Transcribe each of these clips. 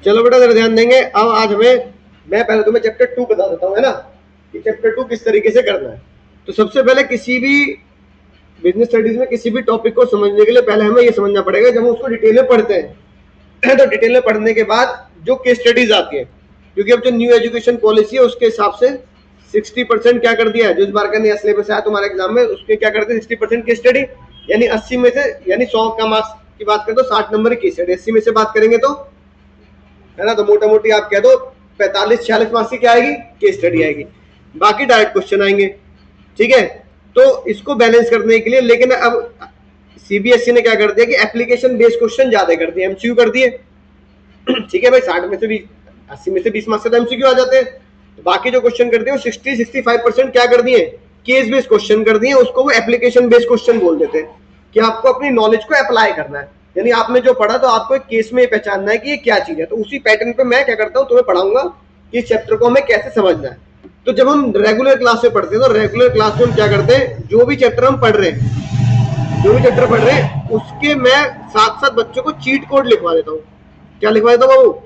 चलो बेटा जरा ध्यान देंगे। अब आज मैं पहले तुम्हें चैप्टर 2 बता देता हूँ, है ना, कि चैप्टर 2 किस तरीके से करना है। तो सबसे पहले किसी भी बिजनेस स्टडीज में किसी भी टॉपिक को समझने के लिए पहले हमें ये समझना पड़ेगा, जब हम उसको डिटेल में पढ़ते हैं तो डिटेल में पढ़ने के बाद जो केस स्टडीज आती है, क्योंकि अब जो न्यू एजुकेशन पॉलिसी है उसके हिसाब से 60% क्या कर दिया है, जो इस बार का नया सिलेबस आया तुम्हारे एग्जाम में, उसके क्या करते हैं 60% केस स्टडी, यानी 80 में से, यानी 100 का मार्क्स की बात करें तो 60 नंबर की केस स्टडी, 80 में से बात करेंगे तो, है ना, तो मोटा मोटी आप कह दो 45-46 मार्क्स की क्या आएगी, केस स्टडी आएगी, बाकी डायरेक्ट क्वेश्चन आएंगे। ठीक है, तो इसको बैलेंस करने के लिए, लेकिन अब सीबीएसई ने क्या कर दिया कि एप्लीकेशन बेस्ड क्वेश्चन ज्यादा कर दिए, एमसीक्यू कर दिए। ठीक है भाई, 60 में से 20, 80 में से 20 मार्क्स से एमसीक्यू आ जाते हैं, तो बाकी जो क्वेश्चन कर दिए वो 60-65% क्या कर दिए, केस बेस्ड क्वेश्चन कर दिए, उसको वो एप्लीकेशन बेस्ड क्वेश्चन बोल देते हैं, कि आपको अपनी नॉलेज को अप्लाई करना है, यानी आपने जो पढ़ा तो आपको एक केस में पहचानना है कि ये क्या चीज है। तो उसी पैटर्न पे मैं क्या करता हूँ, तुम्हें पढ़ाऊंगा कि इस चैप्टर को हमें कैसे समझना है। तो जब हम रेगुलर क्लास में पढ़ते हैं तो रेगुलर क्लास में हम क्या करते हैं, जो भी चैप्टर हम पढ़ रहे हैं, जो भी चैप्टर पढ़ रहे हैं उसके मैं साथ साथ बच्चों को चीट कोड लिखवा देता हूँ। क्या लिखवा देता हूँ बाबू,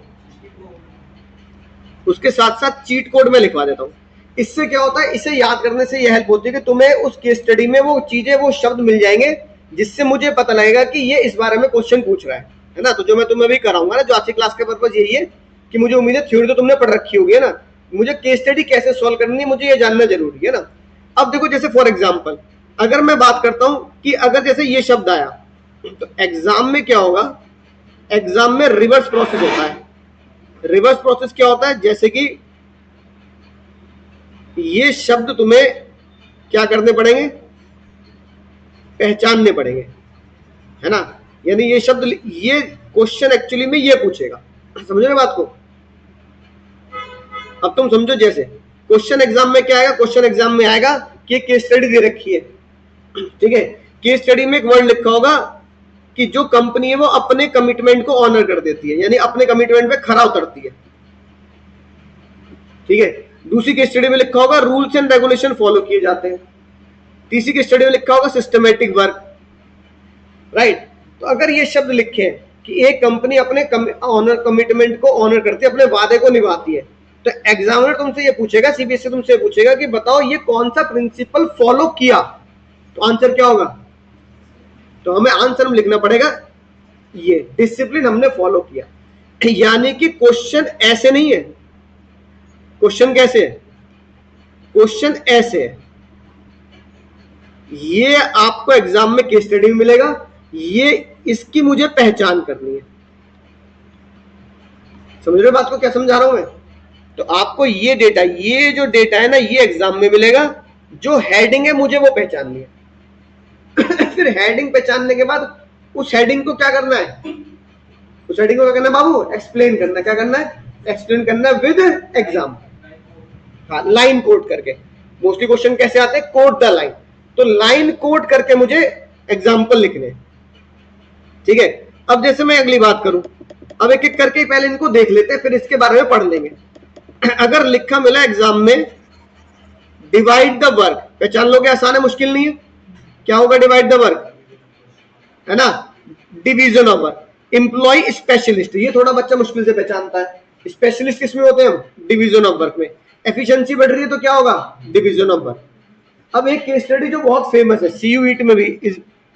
उसके साथ साथ चीट कोड में लिखवा देता हूँ। इससे क्या होता है, इसे याद करने से यह हेल्प होती है कि तुम्हें उस केस स्टडी में वो चीजें, वो शब्द मिल जाएंगे जिससे मुझे पता लगेगा कि ये इस बारे में क्वेश्चन पूछ रहा है ना। तो जो मैं तुम्हें भी कराऊंगा ना, जो आज की क्लास का पर्पज यही है कि मुझे उम्मीद है थ्योरी तो तुमने पढ़ रखी होगी, है ना, मुझे केस स्टडी कैसे सॉल्व करनी है मुझे ये जानना जरूरी है ना। अब देखो, जैसे फॉर एग्जाम्पल अगर मैं बात करता हूं कि अगर जैसे ये शब्द आया, तो एग्जाम में क्या होगा, एग्जाम में रिवर्स प्रोसेस होता है। रिवर्स प्रोसेस क्या होता है, जैसे कि ये शब्द तुम्हें क्या करने पड़ेंगे, पहचानने पड़ेंगे, है ना, यानी ये शब्द, ये क्वेश्चन एक्चुअली में ये पूछेगा, समझ रहे बात को। अब तुम समझो, जैसे क्वेश्चन एग्जाम में क्या आएगा, क्वेश्चन एग्जाम में आएगा कि केस स्टडी दे रखी है, ठीक है, केस स्टडी में एक वर्ड लिखा होगा कि जो कंपनी है वो अपने कमिटमेंट को ऑनर कर देती है, यानी अपने कमिटमेंट पे खरा उतरती है। ठीक है, दूसरी केस स्टडी में लिखा होगा रूल्स एंड रेगुलेशन फॉलो किए जाते हैं। तीसरी केस स्टडी में लिखा होगा सिस्टमेटिक वर्क, राइट। तो अगर ये शब्द लिखे कि एक कंपनी अपने ऑनर कमिटमेंट को ऑनर करती है, अपने वादे को निभाती है, तो एग्जामिनर तुमसे ये पूछेगा, सीबीएसई तुमसे पूछेगा कि बताओ ये कौन सा प्रिंसिपल फॉलो किया, तो आंसर क्या होगा, तो हमें आंसर में लिखना पड़ेगा ये डिसिप्लिन हमने फॉलो किया। यानी कि क्वेश्चन ऐसे नहीं है, क्वेश्चन कैसे है, क्वेश्चन ऐसे है, ये आपको एग्जाम में केस स्टडी में मिलेगा, ये इसकी मुझे पहचान करनी है। समझ रहे बात को, क्या समझा रहा हूं मैं। तो आपको ये डेटा, ये जो डेटा है ना, ये एग्जाम में मिलेगा, जो हेडिंग है मुझे वो पहचाननी है। फिर हेडिंग पहचानने के बाद उस हेडिंग को क्या करना है, उस हेडिंग को क्या करना है बाबू, एक्सप्लेन करना। क्या करना है, एक्सप्लेन करना है विद एग्जाम, हाँ, लाइन कोड करके। मोस्टली क्वेश्चन कैसे आते हैं, कोड द लाइन, तो लाइन कोड करके मुझे एग्जाम्पल लिखने। ठीक है, अब जैसे मैं अगली बात करूं, अब एक एक करके पहले इनको देख लेते हैं, फिर इसके बारे में पढ़ लेंगे। अगर लिखा मिला एग्जाम में डिवाइड द वर्क, पहचान लोगे, आसान है, मुश्किल नहीं है। क्या होगा डिवाइड द वर्क, है ना, division of work. Employ specialist, ये थोड़ा बच्चा मुश्किल से पहचानता है। स्पेशलिस्ट किसमें होते हैं हम, डिवीजन ऑफ वर्क में। एफिशिएंसी बढ़ रही है तो क्या होगा, डिवीजन ऑफ वर्क। अब एक केस स्टडी जो बहुत फेमस है, सीयूईटी में भी,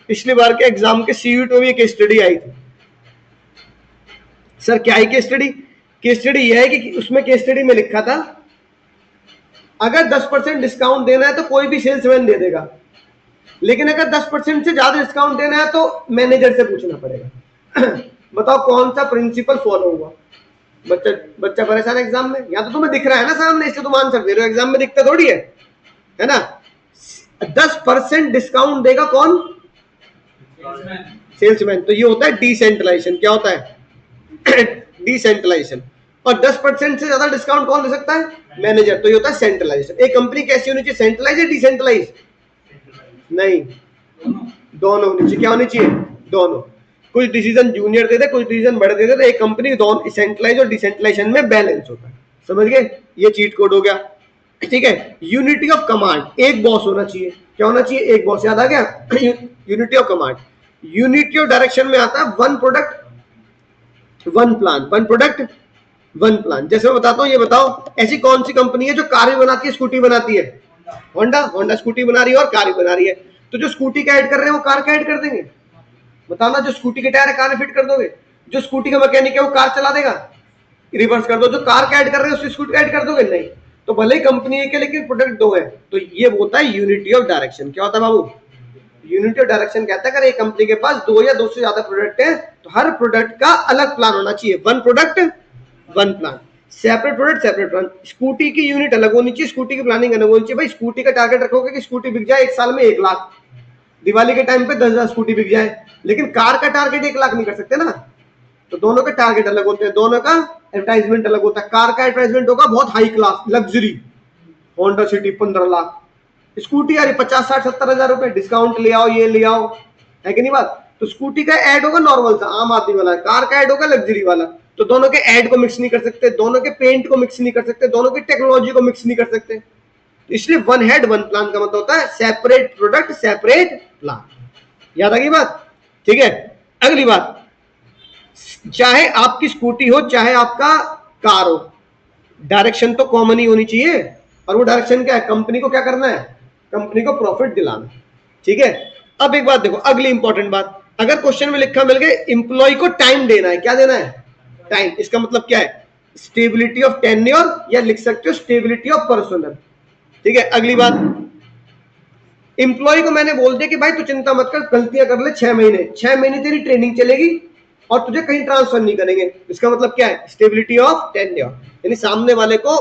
पिछली बार के एग्जाम के सीयूईटी में भी एक केस स्टडी आई थी। सर क्या है केस स्टडी, केस स्टडी यह है कि उसमें केस स्टडी में लिखा था अगर 10% डिस्काउंट देना है तो कोई भी सेल्समैन दे देगा, लेकिन अगर 10% से ज्यादा डिस्काउंट देना है तो मैनेजर से पूछना पड़ेगा। बताओ कौन सा प्रिंसिपल फॉलो हुआ। बच्चा परेशान एग्जाम में, या तो तुम्हें दिख रहा है ना सामने, इससे तुम आंसर दे रहे हो, एग्जाम में दिखता थोड़ी है ना। 10% डिस्काउंट देगा कौन, सेल्समैन। तो ये होता है डिसेंट्रलाइजेशन। क्या होता है, डिसेंट्रलाइजेशन। और 10% से ज्यादा डिस्काउंट कौन दे सकता है, मैनेजर। तो ये होता है सेंट्रलाइजेशन। एक कंपनी कैसी होनी चाहिए, सेंट्रलाइज या डिसेंट्रलाइज, नहीं, दोनों होनी चाहिए। क्या होनी चाहिए, दोनों। कुछ डिसीजन जूनियर दे दे, कुछ डिसीजन बड़े दे दे, तो एक कंपनी दोनों सेंट्रलाइज और डिसेंट्रलाइजेशन में बैलेंस होता है। समझ गए, ये चीट कोड हो गया। ठीक है, यूनिटी ऑफ कमांड, एक बॉस होना चाहिए। क्या होना चाहिए, एक बॉस। याद आ गया, unity of command. Unity of direction में आता है one product one plan, one product one plan. जैसे मैं बताता हूँ, ये बताओ ऐसी कौन सी कंपनी है जो कार भी बनाती है, स्कूटी बनाती है? होंडा। होंडा स्कूटी बना रही है और कार भी बना रही है। तो जो स्कूटी का ऐड कर रहे हैं वो कार का ऐड कर देंगे? बताना। जो स्कूटी के टायर है कार में फिट कर दोगे? जो स्कूटी का मैकेनिक है वो कार चला देगा? रिवर्स कर दो, जो कार का ऐड कर रहे हैं उसकी स्कूटी का ऐड कर दोगे? नहीं। तो भले ही कंपनी एक है लेकिन प्रोडक्ट दो है। तो ये होता है यूनिटी ऑफ डायरेक्शन। क्या होता है बाबू? यूनिटी ऑफ डायरेक्शन कहता है अगर एक कंपनी के पास दो या दो से ज्यादा प्रोडक्ट है तो हर प्रोडक्ट का अलग प्लान होना चाहिए। One product one plan, separate product separate plan. Scooty की यूनिट अलग होनी चाहिए, स्कूटी की प्लानिंग अलग होनी चाहिए। भाई स्कूटी का टारगेट रखोगे कि स्कूटी बिक जाए एक साल में 1 लाख, दिवाली के टाइम पे 10,000 स्कूटी बिक जाए, लेकिन कार का टारगेट 1 लाख नहीं कर सकते ना। तो दोनों के टारगेट अलग होते हैं, दोनों का एडवर्टाइजमेंट अलग होता है। कार का एडवर्टाइजमेंट होगा बहुत high class luxury, Honda City 15 lakh, scooty आ रही 50, 60, 70 हजार रुपए, डिस्काउंट ले आओ, ये ले आओ, है कि नहीं बात? तो स्कूटी का ऐड होगा नॉर्मल सा आम आदमी वाला, कार का ऐड होगा लग्जरी वाला। तो दोनों के ऐड को मिक्स नहीं कर सकते, दोनों के पेंट को मिक्स नहीं कर सकते, दोनों की टेक्नोलॉजी को मिक्स नहीं कर सकते। तो इसलिए वन हेड वन प्लान का मतलब होता है सेपरेट प्रोडक्ट सेपरेट प्लान। याद आ गई बात? ठीक है। अगली बात, चाहे आपकी स्कूटी हो चाहे आपका कार हो, डायरेक्शन तो कॉमन ही होनी चाहिए। और वो डायरेक्शन क्या है? कंपनी को क्या करना है? कंपनी को प्रॉफिट दिलाना। ठीक है। अब एक बात देखो, अगली इंपॉर्टेंट बात, अगर क्वेश्चन में लिखा मिल गया इंप्लॉय को टाइम देना है, क्या देना है? टाइम। इसका मतलब क्या है? स्टेबिलिटी ऑफ टेन्योर, या लिख सकते हो स्टेबिलिटी ऑफ पर्सनल। ठीक है। अगली बात, इंप्लॉय को मैंने बोल दिया कि भाई तू चिंता मत कर, गलतियां कर ले 6 महीने, 6 महीने तेरी ट्रेनिंग चलेगी और तुझे कहीं ट्रांसफर नहीं करेंगे। इसका मतलब क्या है? स्टेबिलिटी ऑफ टेन्योर, यानी सामने वाले को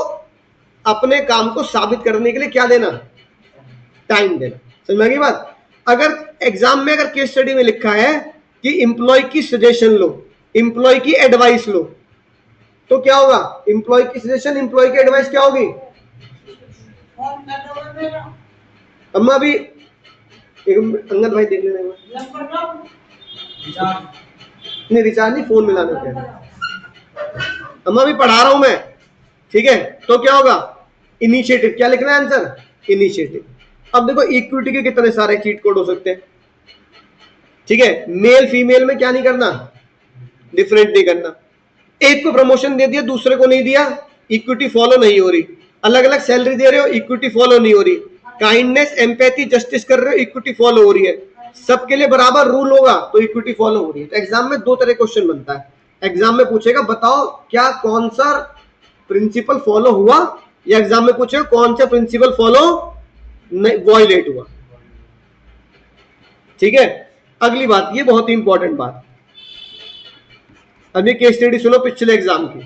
अपने काम को साबित करने के लिए क्या देना? टाइम देना। समझ में आ गई बात? अगर एग्जाम में अगर केस स्टडी में लिखा है कि एम्प्लॉय की सजेशन लो, एम्प्लॉय की एडवाइस लो, तो क्या होगा? एम्प्लॉय की सजेशन, एम्प्लॉय की एडवाइस क्या होगी? अम्मा भी अंगद भाई देख लेना नहीं, रिचार्ज नहीं, फोन मिलाने के। अम्मा भी पढ़ा रहा हूं मैं। ठीक है। तो क्या होगा? इनिशिएटिव। क्या लिखना है आंसर? इनिशिएटिव। अब देखो इक्विटी के कितने सारे चीट कोड हो सकते हैं। ठीक है। मेल फीमेल में क्या नहीं करना? डिफरेंट नहीं करना। एक को प्रमोशन दे दिया दूसरे को नहीं दिया, इक्विटी फॉलो नहीं हो रही। अलग अलग सैलरी दे रहे हो, इक्विटी फॉलो नहीं हो रही। काइंडनेस एम्पैथी जस्टिस कर रहे हो, इक्विटी फॉलो हो रही है। सबके लिए बराबर रूल होगा तो इक्विटी फॉलो हो रही है। तो एग्जाम में दो तरह क्वेश्चन बनता है। एग्जाम में पूछेगा बताओ क्या कौन सा प्रिंसिपल फॉलो हुआ, या एग्जाम में पूछेगा कौन सा प्रिंसिपल फॉलो वॉयलेट हुआ। ठीक है। अगली बात, ये बहुत ही इंपॉर्टेंट बात, अभी केस स्टडी सुनो पिछले एग्जाम की।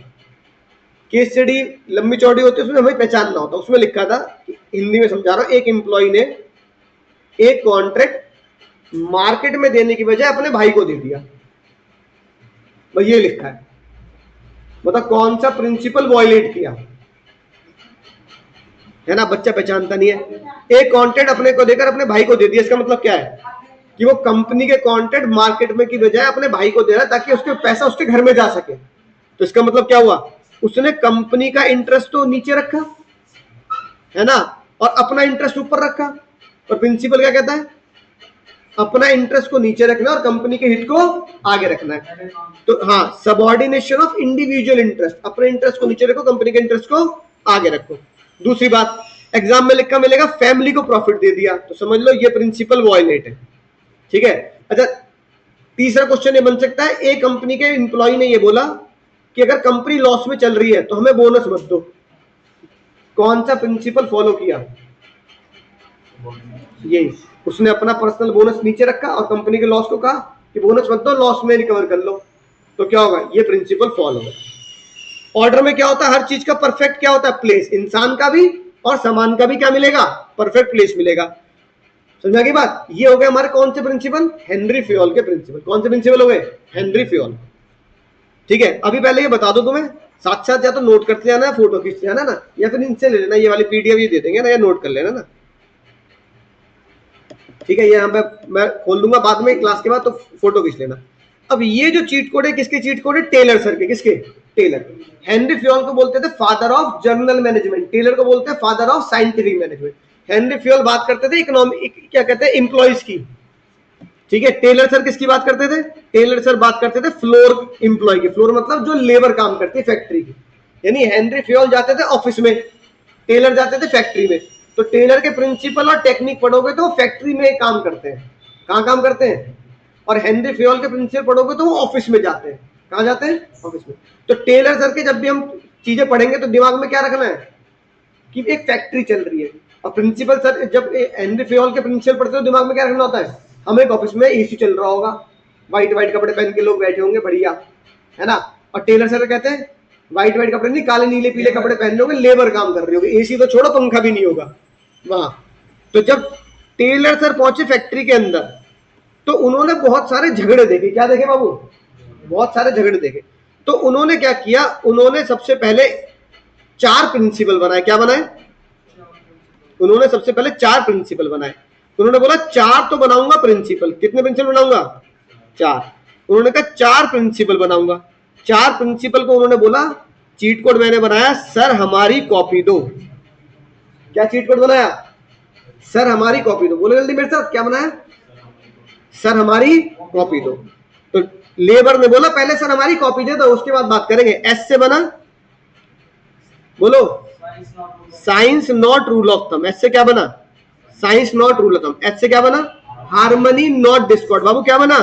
केस स्टडी लंबी चौड़ी होती है, उसमें हमें पहचानना होता है। उसमें लिखा था, हिंदी में समझा रहा हूं, एक एम्प्लॉय ने एक कॉन्ट्रैक्ट मार्केट में देने की बजाय अपने भाई को दे दिया। भाई ये लिखा है, मतलब कौन सा प्रिंसिपल वॉयलेट किया है ना? बच्चा पहचानता नहीं है। एक कॉन्ट्रैक्ट अपने को देकर अपने भाई को दे दिया, इसका मतलब क्या है? कि वो कंपनी के कॉन्ट्रैक्ट मार्केट में की बजाय अपने भाई को दे रहा है ताकि उसके पैसा उसके घर में जा सके। तो इसका मतलब क्या हुआ? उसने कंपनी का इंटरेस्ट तो नीचे रखा है ना, और अपना इंटरेस्ट ऊपर रखा। और प्रिंसिपल क्या कहता है? अपना इंटरेस्ट को नीचे रखना और कंपनी के हित को आगे रखना है। तो हाँ, सबऑर्डिनेशन ऑफ इंडिविजुअल इंटरेस्ट, अपने इंटरेस्ट को नीचे रखो, कंपनी के इंटरेस्ट को आगे रखो। दूसरी बात, एग्जाम में लिखा मिलेगा फैमिली को प्रॉफिट दे दिया, तो समझ लो ये प्रिंसिपल वॉयलेट है। ठीक है। अच्छा, तीसरा क्वेश्चन ये बन सकता है, एक कंपनी के एम्प्लॉय ने ये बोला कि अगर कंपनी लॉस में चल रही है तो हमें बोनस मत दो। कौन सा प्रिंसिपल फॉलो किया? यही, उसने अपना पर्सनल बोनस नीचे रखा और कंपनी के लॉस को कहा कि बोनस मत दो, लॉस में रिकवर कर लो। तो क्या होगा? ये प्रिंसिपल फॉलो है। ऑर्डर में क्या होता है? हर चीज का परफेक्ट क्या होता है? प्लेस। इंसान का भी और सामान का भी क्या मिलेगा? परफेक्ट प्लेस मिलेगा। समझा की बात? ये हो गए हमारे कौन से प्रिंसिपल? हेनरी फ्योल के प्रिंसिपल। कौन से प्रिंसिपल हो गए? Henry Fayol. ठीक है। अभी पहले ये बता दो तुम्हें, साथ साथ या तो नोट करते जाना, फोटो खींचते जाना ना, या फिर इनसे ले लेना, ये वाली पीडीएफ ये दे देंगे ना, या नोट कर लेना ना। ठीक है। ये यहाँ पे मैं खोल दूंगा बाद में क्लास के बाद, तो फोटो खींच लेना। अब ये जो चीट कोड है, किसके चीट कोड है? टेलर सर के। किसके? टेलर। हेनरी फ्योल को बोलते थे father of general management, Taylor को बोलते हैं father of scientific management. Henri Fayol बात करते थे इकोनॉमिक, क्या कहते हैं, एम्प्लॉइज की। ठीक है। टेलर सर किसकी बात करते थे? टेलर सर बात करते थे फ्लोर एम्प्लॉय की। फ्लोर मतलब जो लेबर काम करती है फैक्ट्री की। यानी हेनरी फ्योल जाते थे ऑफिस में, टेलर जाते थे फैक्ट्री में। तो टेलर के प्रिंसिपल और टेक्निक पढ़ोगे तो वो फैक्ट्री में काम करते हैं। कहाँ काम करते हैं? और हेनरी फ्योल के प्रिंसिपल पढ़ोगे तो वो ऑफिस में जाते हैं। कहाँ जाते हैं? ऑफिस में। तो टेलर सर के जब भी हम चीजें पढ़ेंगे तो दिमाग में क्या रखना है कि एक फैक्ट्री चल रही है। और प्रिंसिपल सर जब हेनरी फ्योल के प्रिंसिपल पढ़ते हो दिमाग में क्या रखना होता है, हम एक ऑफिस में एसी चल रहा होगा, व्हाइट व्हाइट कपड़े पहन के लोग बैठे होंगे बढ़िया, है ना। और टेलर सर कहते हैं व्हाइट व्हाइट कपड़े नहीं, काले नीले पीले कपड़े पहन लोगे, लेबर काम कर रहे होगे, एसी तो छोड़ो पंखा भी नहीं होगा वहां। तो जब टेलर सर पहुंचे फैक्ट्री के अंदर तो उन्होंने बहुत सारे झगड़े देखे। क्या देखे बाबू? बहुत सारे झगड़े देखे। तो उन्होंने क्या किया, उन्होंने सबसे पहले 4 प्रिंसिपल बनाए। क्या बनाए? उन्होंने सबसे पहले 4 प्रिंसिपल बनाए। उन्होंने बोला 4 तो बनाऊंगा प्रिंसिपल। कितने प्रिंसिपल बनाऊंगा? 4। उन्होंने कहा 4 प्रिंसिपल बनाऊंगा। 4 प्रिंसिपल को उन्होंने बोला, चीट कोड मैंने बनाया, सर हमारी कॉपी दो। क्या चीट कोड बनाया? सर हमारी कॉपी दो। बोलो जल्दी मेरे साथ, क्या बनाया? सर हमारी कॉपी दो। तो लेबर ने बोला पहले सर हमारी कॉपी दे दो, उसके बाद बात करेंगे। एस से बना, बोलो science not rule of thumb. S से क्या बना? Science not rule of thumb. H से क्या बना? Harmony not Discord. बाबू क्या बना?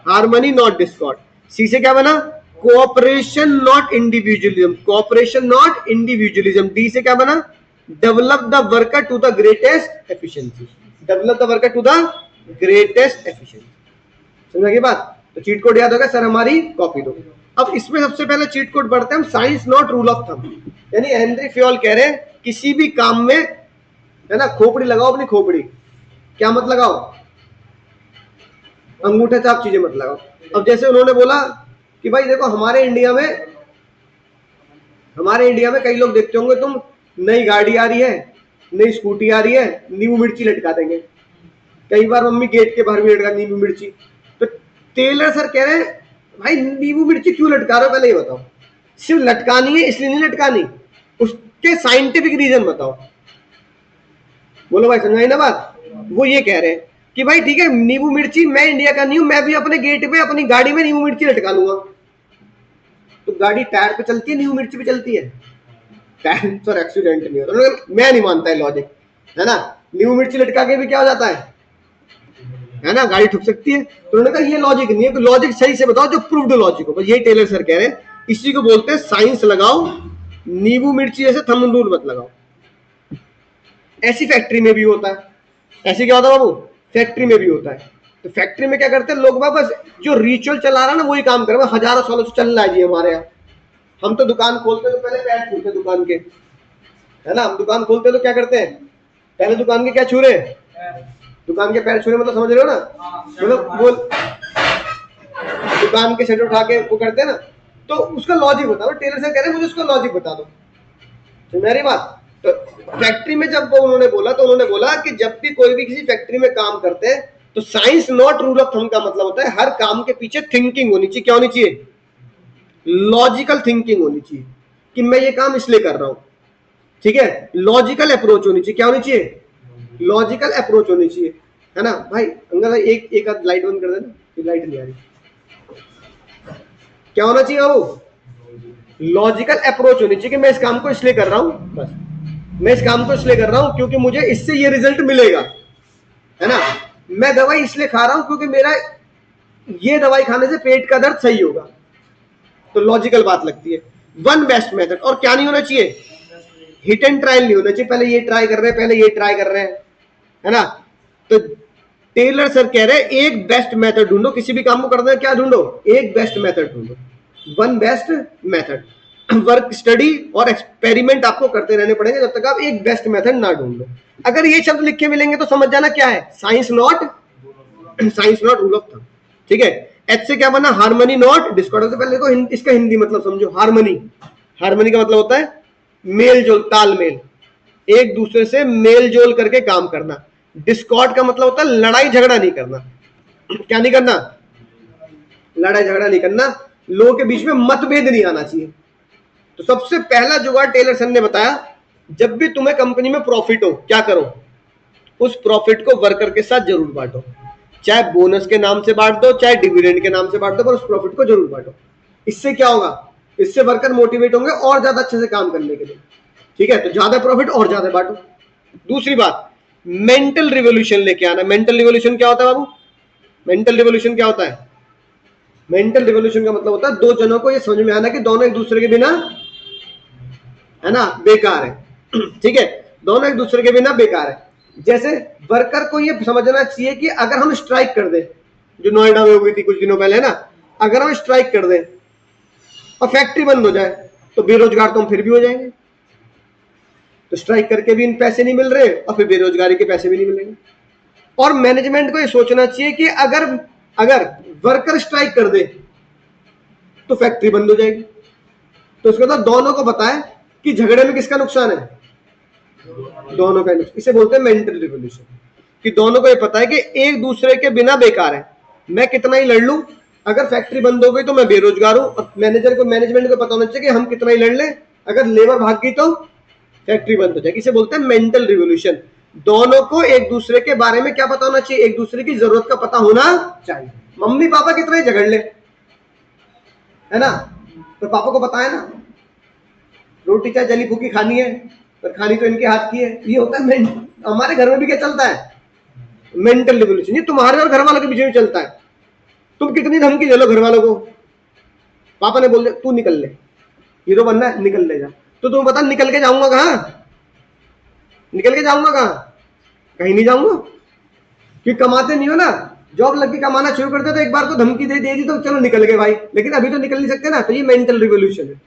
Harmony not Discord. सी से क्या बना? Cooperation not individualism. Cooperation not individualism. D से क्या बना? Develop the worker to the greatest efficiency. Develop the worker to the greatest efficiency. समझ गई बात? तो चीट कोड याद होगा, सर हमारी कॉपी दो। अब इसमें सबसे पहले चीट कोड पढ़ते हैं हम, science not rule of thumb. यानी हेनरी फ्योल कह रहे हैं किसी भी काम में, है ना, खोपड़ी लगाओ अपनी खोपड़ी। क्या मत लगाओ? अंगूठे छाप चीजें मत लगाओ। अब जैसे उन्होंने बोला कि भाई देखो हमारे इंडिया में कई लोग देखते होंगे, तुम नई गाड़ी आ रही है, नई स्कूटी आ रही है, नींबू मिर्ची लटका देंगे। कई बार मम्मी गेट के बाहर भी लटका नींबू मिर्ची। तो टेलर सर कह रहे हैं भाई नींबू मिर्ची क्यों लटका रहे हो, पहले ये बताओ। सिर्फ लटकानी है इसलिए नहीं लटकानी, उसके साइंटिफिक रीजन बताओ। बोलो भाई, समझाई ना बात? वो ये कह रहे हैं कि भाई ठीक है नींबू मिर्ची, मैं इंडिया का नहीं हूं, मैं भी अपने गेट पे अपनी गाड़ी में नींबू मिर्ची लटका लूंगा। तो गाड़ी टायर पे चलती है, नींबू मिर्ची पे चलती है? टायर तो एक्सीडेंट नहीं होता। मैं नहीं मानता है लॉजिक, है ना। नींबू मिर्ची लटका के भी क्या हो जाता है ना, गाड़ी ठुक सकती है। तो उन्होंने कहा ये लॉजिक नहीं है, लॉजिक सही से बताओ जो प्रूव्ड लॉजिक हो। ये टेलर सर कह रहे हैं इसी को बोलते हैं साइंस लगाओ, नींबू मिर्ची जैसे थंब रूल मत लगाओ। ऐसी फैक्ट्री में भी होता है। ऐसे क्या होता है बाबू? फैक्ट्री में भी होता है। तो फैक्ट्री में क्या करते हैं लोग, बस जो रिचुअल चला रहा है ना वही काम कर रहे हैं। हजारों सालों से चल रहा है जी हमारे यहाँ। हम तो दुकान खोलते तो पहले पैर छूते दुकान के, है ना। हम दुकान खोलते तो क्या करते हैं, पहले दुकान के क्या छू रहे? दुकान के पैर छूने, मतलब समझ रहे हो ना, मतलब वो दुकान के शटर उठा के वो करते हैं ना। तो उसका लॉजिक बताओ। टेलर से कह रहे हैं मुझे उसका लॉजिक बता दो। तो मेरी बात, तो फैक्ट्री में जब उन्होंने बोला कि जब भी कोई भी किसी फैक्ट्री में काम करते हैं तो science not rule of thumb का मतलब होता है हर काम के पीछे थिंकिंग होनी चाहिए। क्या होनी चाहिए? लॉजिकल थिंकिंग होनी चाहिए कि मैं ये काम इसलिए कर रहा हूं, ठीक है। लॉजिकल अप्रोच होनी चाहिए। क्या होनी चाहिए? लॉजिकल अप्रोच होनी चाहिए, है ना। भाई अंकल एक आध लाइट बंद कर देना, लाइट नहीं आ रही। क्या होना चाहिए वो? लॉजिकल अप्रोच होनी चाहिए कि मैं इस काम को इसलिए कर रहा हूं, बस मैं इस काम को इसलिए कर रहा हूं क्योंकि मुझे इससे ये रिजल्ट मिलेगा, है ना। मैं दवाई इसलिए खा रहा हूं क्योंकि मेरा ये दवाई खाने से पेट का दर्द सही होगा। तो लॉजिकल बात लगती है। One best method. और क्या नहीं होना चाहिए? हिट एंड ट्रायल नहीं होना चाहिए, पहले ये ट्राई कर रहे हैं, पहले ये ट्राई कर रहे हैं, है ना। तो टेलर सर कह रहे हैं एक बेस्ट मेथड ढूंढो, किसी भी काम को करना है क्या ढूंढो? एक बेस्ट मेथड ढूंढो, one best method. Work study और एक्सपेरिमेंट आपको करते रहने पड़ेंगे जब तक आप एक बेस्ट मेथड ना ढूंढ लो। अगर ये शब्द लिखे मिलेंगे तो समझ जाना क्या है, science not rule of thumb, ठीक है। एच से क्या बना? Harmony not Discord. पहले तो इसका हिंदी मतलब समझो। हार्मनी का मतलब होता है मेल जोल, तालमेल, एक दूसरे से मेल जोल करके काम करना। डिस्कॉर्ड का मतलब होता है लड़ाई झगड़ा नहीं करना। क्या नहीं करना? लड़ाई झगड़ा नहीं करना। लोगों के बीच में मतभेद नहीं आना चाहिए। तो सबसे पहला जुगाड़ टेलर सर ने बताया, जब भी तुम्हें कंपनी में प्रॉफिट हो क्या करो, उस प्रॉफिट को वर्कर के साथ जरूर बांटो। चाहे बोनस के नाम से बांट दो, चाहे डिविडेंड के नाम से बांट दो, पर उस प्रॉफिट को जरूर बांटो। इससे क्या होगा? इससे वर्कर मोटिवेट होंगे और ज्यादा अच्छे से काम करने के लिए। ठीक है, तो ज्यादा प्रॉफिट और ज्यादा बांटो। दूसरी बात, मेंटल रिवोल्यूशन लेके आना। मेंटल रिवोल्यूशन क्या होता है बाबू? मेंटल रिवोल्यूशन क्या होता है? मेंटल रिवोल्यूशन का मतलब होता है दो जनों को ये समझ में आना कि दोनों एक दूसरे के बिना, है ना, बेकार है। ठीक है, दोनों एक दूसरे के बिना बेकार है। जैसे वर्कर को ये समझना चाहिए कि अगर हम स्ट्राइक कर दें, जो नोएडा में हो गई थी कुछ दिनों पहले, है ना, अगर हम स्ट्राइक कर दें और फैक्ट्री बंद हो जाए तो बेरोजगार तो हम फिर भी हो जाएंगे। तो स्ट्राइक करके भी इन पैसे नहीं मिल रहे और फिर बेरोजगारी के पैसे भी नहीं मिलेंगे। और मैनेजमेंट को ये सोचना चाहिए कि अगर अगर वर्कर स्ट्राइक कर दे तो फैक्ट्री बंद हो जाएगी। तो इसका मतलब दोनों को पता है कि झगड़े में किसका नुकसान है? दोनों का नुकसान। इसे बोलते हैं मेंटल रिवोल्यूशन, कि दोनों को ये पता है कि एक दूसरे के बिना बेकार है। मैं कितना ही लड़ लूं, अगर फैक्ट्री बंद हो गई तो मैं बेरोजगार हूं। और मैनेजमेंट को पता होना चाहिए कि हम कितना ही लड़ लें, अगर लेबर भाग गई तो फैक्ट्री बंद हो जाएगी। इसे बोलते हैं मेंटल रिवोल्यूशन। दोनों को एक दूसरे के बारे में क्या पता होना चाहिए? एक दूसरे की जरूरत का पता होना चाहिए। मम्मी पापा कितना ही झगड़ ले, है ना, तो पापा को पता है ना रोटी चाहे जली फूकी खानी है, पर खानी तो इनके हाथ की है। ये होता है हमारे घर में भी क्या चलता है? Mental revolution. ये तुम्हारे और घर वालों के बीच में चलता है। तुम कितनी धमकी दे लो घर वालों को, पापा ने बोल दिया तू निकल ले, हीरो बनना है, निकल ले जा। तो तुम बता निकल के जाऊंगा कहां? निकल के जाऊंगा कहां? कहीं नहीं जाऊंगा, क्योंकि कमाते नहीं हो ना। जॉब लग के कमाना शुरू करते तो एक बार को धमकी दे दी तो चलो निकल गए भाई, लेकिन अभी तो निकल नहीं सकते ना। तो ये मेंटल रिवोल्यूशन है।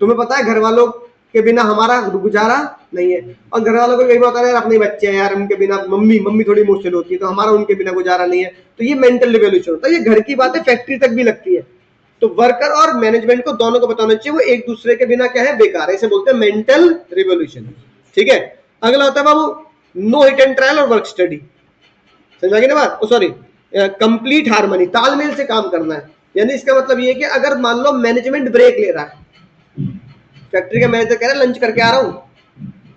तुम्हें पता है घर वालों के बिना हमारा गुजारा नहीं है, और घर वालों को यही होता है यार अपने बच्चे हैं यार, उनके बिना मम्मी थोड़ी इमोशनल होती है, तो हमारा उनके बिना गुजारा नहीं है। तो ये मेंटल रिवोल्यूशन होता है। ये घर की बातें फैक्ट्री तक भी लगती है। तो वर्कर और मैनेजमेंट को दोनों को बताना चाहिए वो एक दूसरे के बिना क्या है? बेकार है। इसे बोलते हैं मेंटल रिवोल्यूशन। ठीक है, अगला होता है बाबू नो हिट एंड ट्रायल और वर्क स्टडी। समझ आ गई ना बात? सॉरी, कंप्लीट हार्मनी, तालमेल से काम करना है। यानी इसका मतलब ये है कि अगर मान लो मैनेजमेंट ब्रेक ले रहा है, फैक्ट्री का मैनेजर कह रहा है लंच करके आ रहा हूं,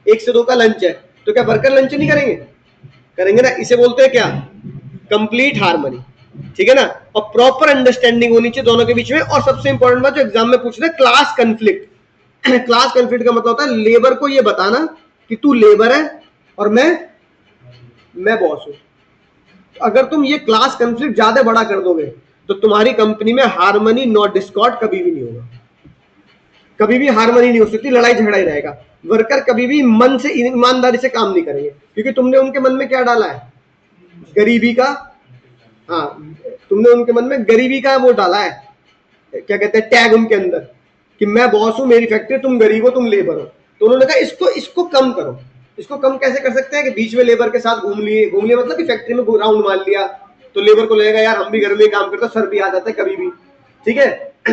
1 से 2 का लंच है, तो क्या वर्कर लंच नहीं करेंगे? करेंगे ना। इसे बोलते हैं क्या? Complete harmony. ठीक है ना, और प्रॉपर अंडरस्टैंडिंग होनी चाहिए दोनों के बीच में। और सबसे इंपॉर्टेंट बात जो एग्जाम में पूछ रहे हैं, क्लास कंफ्लिक्ट। क्लास कंफ्लिक्ट का मतलब होता है लेबर को ये बताना कि तू लेबर है और मैं बॉस हूं। अगर तुम ये क्लास कंफ्लिक्ट ज्यादा बड़ा कर दोगे तो तुम्हारी कंपनी में हार्मनी नॉट डिस्कॉर्ड कभी भी नहीं होगा। कभी भी हार्मनी नहीं हो सकती, लड़ाई झगड़ा ही रहेगा। वर्कर कभी भी मन से ईमानदारी से काम नहीं करेंगे, क्योंकि तुमने उनके मन में क्या डाला है? गरीबी का, हाँ, तुमने उनके मन में गरीबी का वो डाला है, क्या कहते हैं, टैग उनके अंदर कि मैं बॉस हूं, मेरी फैक्ट्री, तुम गरीब हो, तुम लेबर हो। तो उन्होंने कहा इसको कम करो। इसको कम कैसे कर सकते हैं? कि बीच में लेबर के साथ घूम लिए मतलब कि फैक्ट्री में राउंड मार लिया, तो लेबर को लगेगा यार हम भी घर में काम करते, सर भी आ जाता है कभी भी। ठीक है,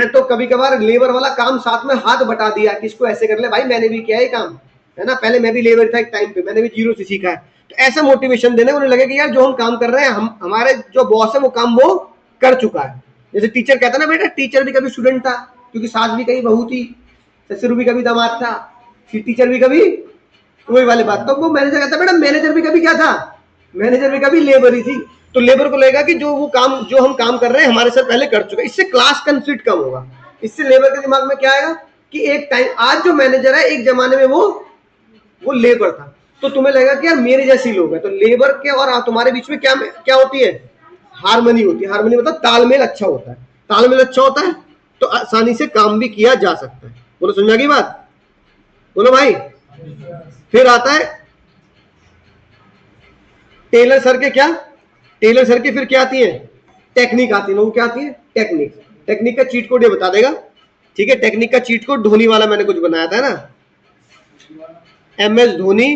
तो कभी कभार लेबर वाला काम साथ में हाथ बटा दिया कि इसको ऐसे कर ले भाई, मैंने भी किया है काम, है ना, पहले मैं भी लेबर था एक टाइम पे, मैंने भी जीरो से सीखा है। तो ऐसा मोटिवेशन देने, उन्हें लगे कि यार जो हम काम कर रहे हैं, हम हमारे जो बॉस है वो काम वो कर चुका है। जैसे टीचर कहता ना बेटा, टीचर भी कभी स्टूडेंट था, क्योंकि सास भी कभी बहू थी, ससुर भी कभी दामाद था, फिर टीचर भी कभी, वही वाली बात। तो वो मैनेजर कहता बेटा मैनेजर भी कभी क्या था? मैनेजर भी कभी लेबर ही थी। तो लेबर को लगेगा कि जो हम काम कर रहे हैं हमारे सर पहले कर चुके। इससे क्लास कंफ्लिक्ट कम होगा। इससे लेबर के दिमाग में क्या आएगा कि एक टाइम, आज जो मैनेजर है एक जमाने में वो लेबर था, तो तुम्हें लगेगा कि यार मेरे जैसे लोग हैं। तो लेबर के और तुम्हारे बीच में क्या होती है? हार्मनी होती है। हार्मनी मतलब तालमेल अच्छा होता है। तालमेल अच्छा होता है तो आसानी से काम भी किया जा सकता है। बोलो, समझ आ गई बात? बोलो भाई। फिर आता है टेलर सर के क्या? टेलर सर की फिर क्या आती है? टेक्निक आती है। वो क्या आती है? टेक्निक का चीट कोड ये बता देगा। ठीक है, टेक्निक का चीट कोड धोनी वाला मैंने कुछ बनाया था ना, MS धोनी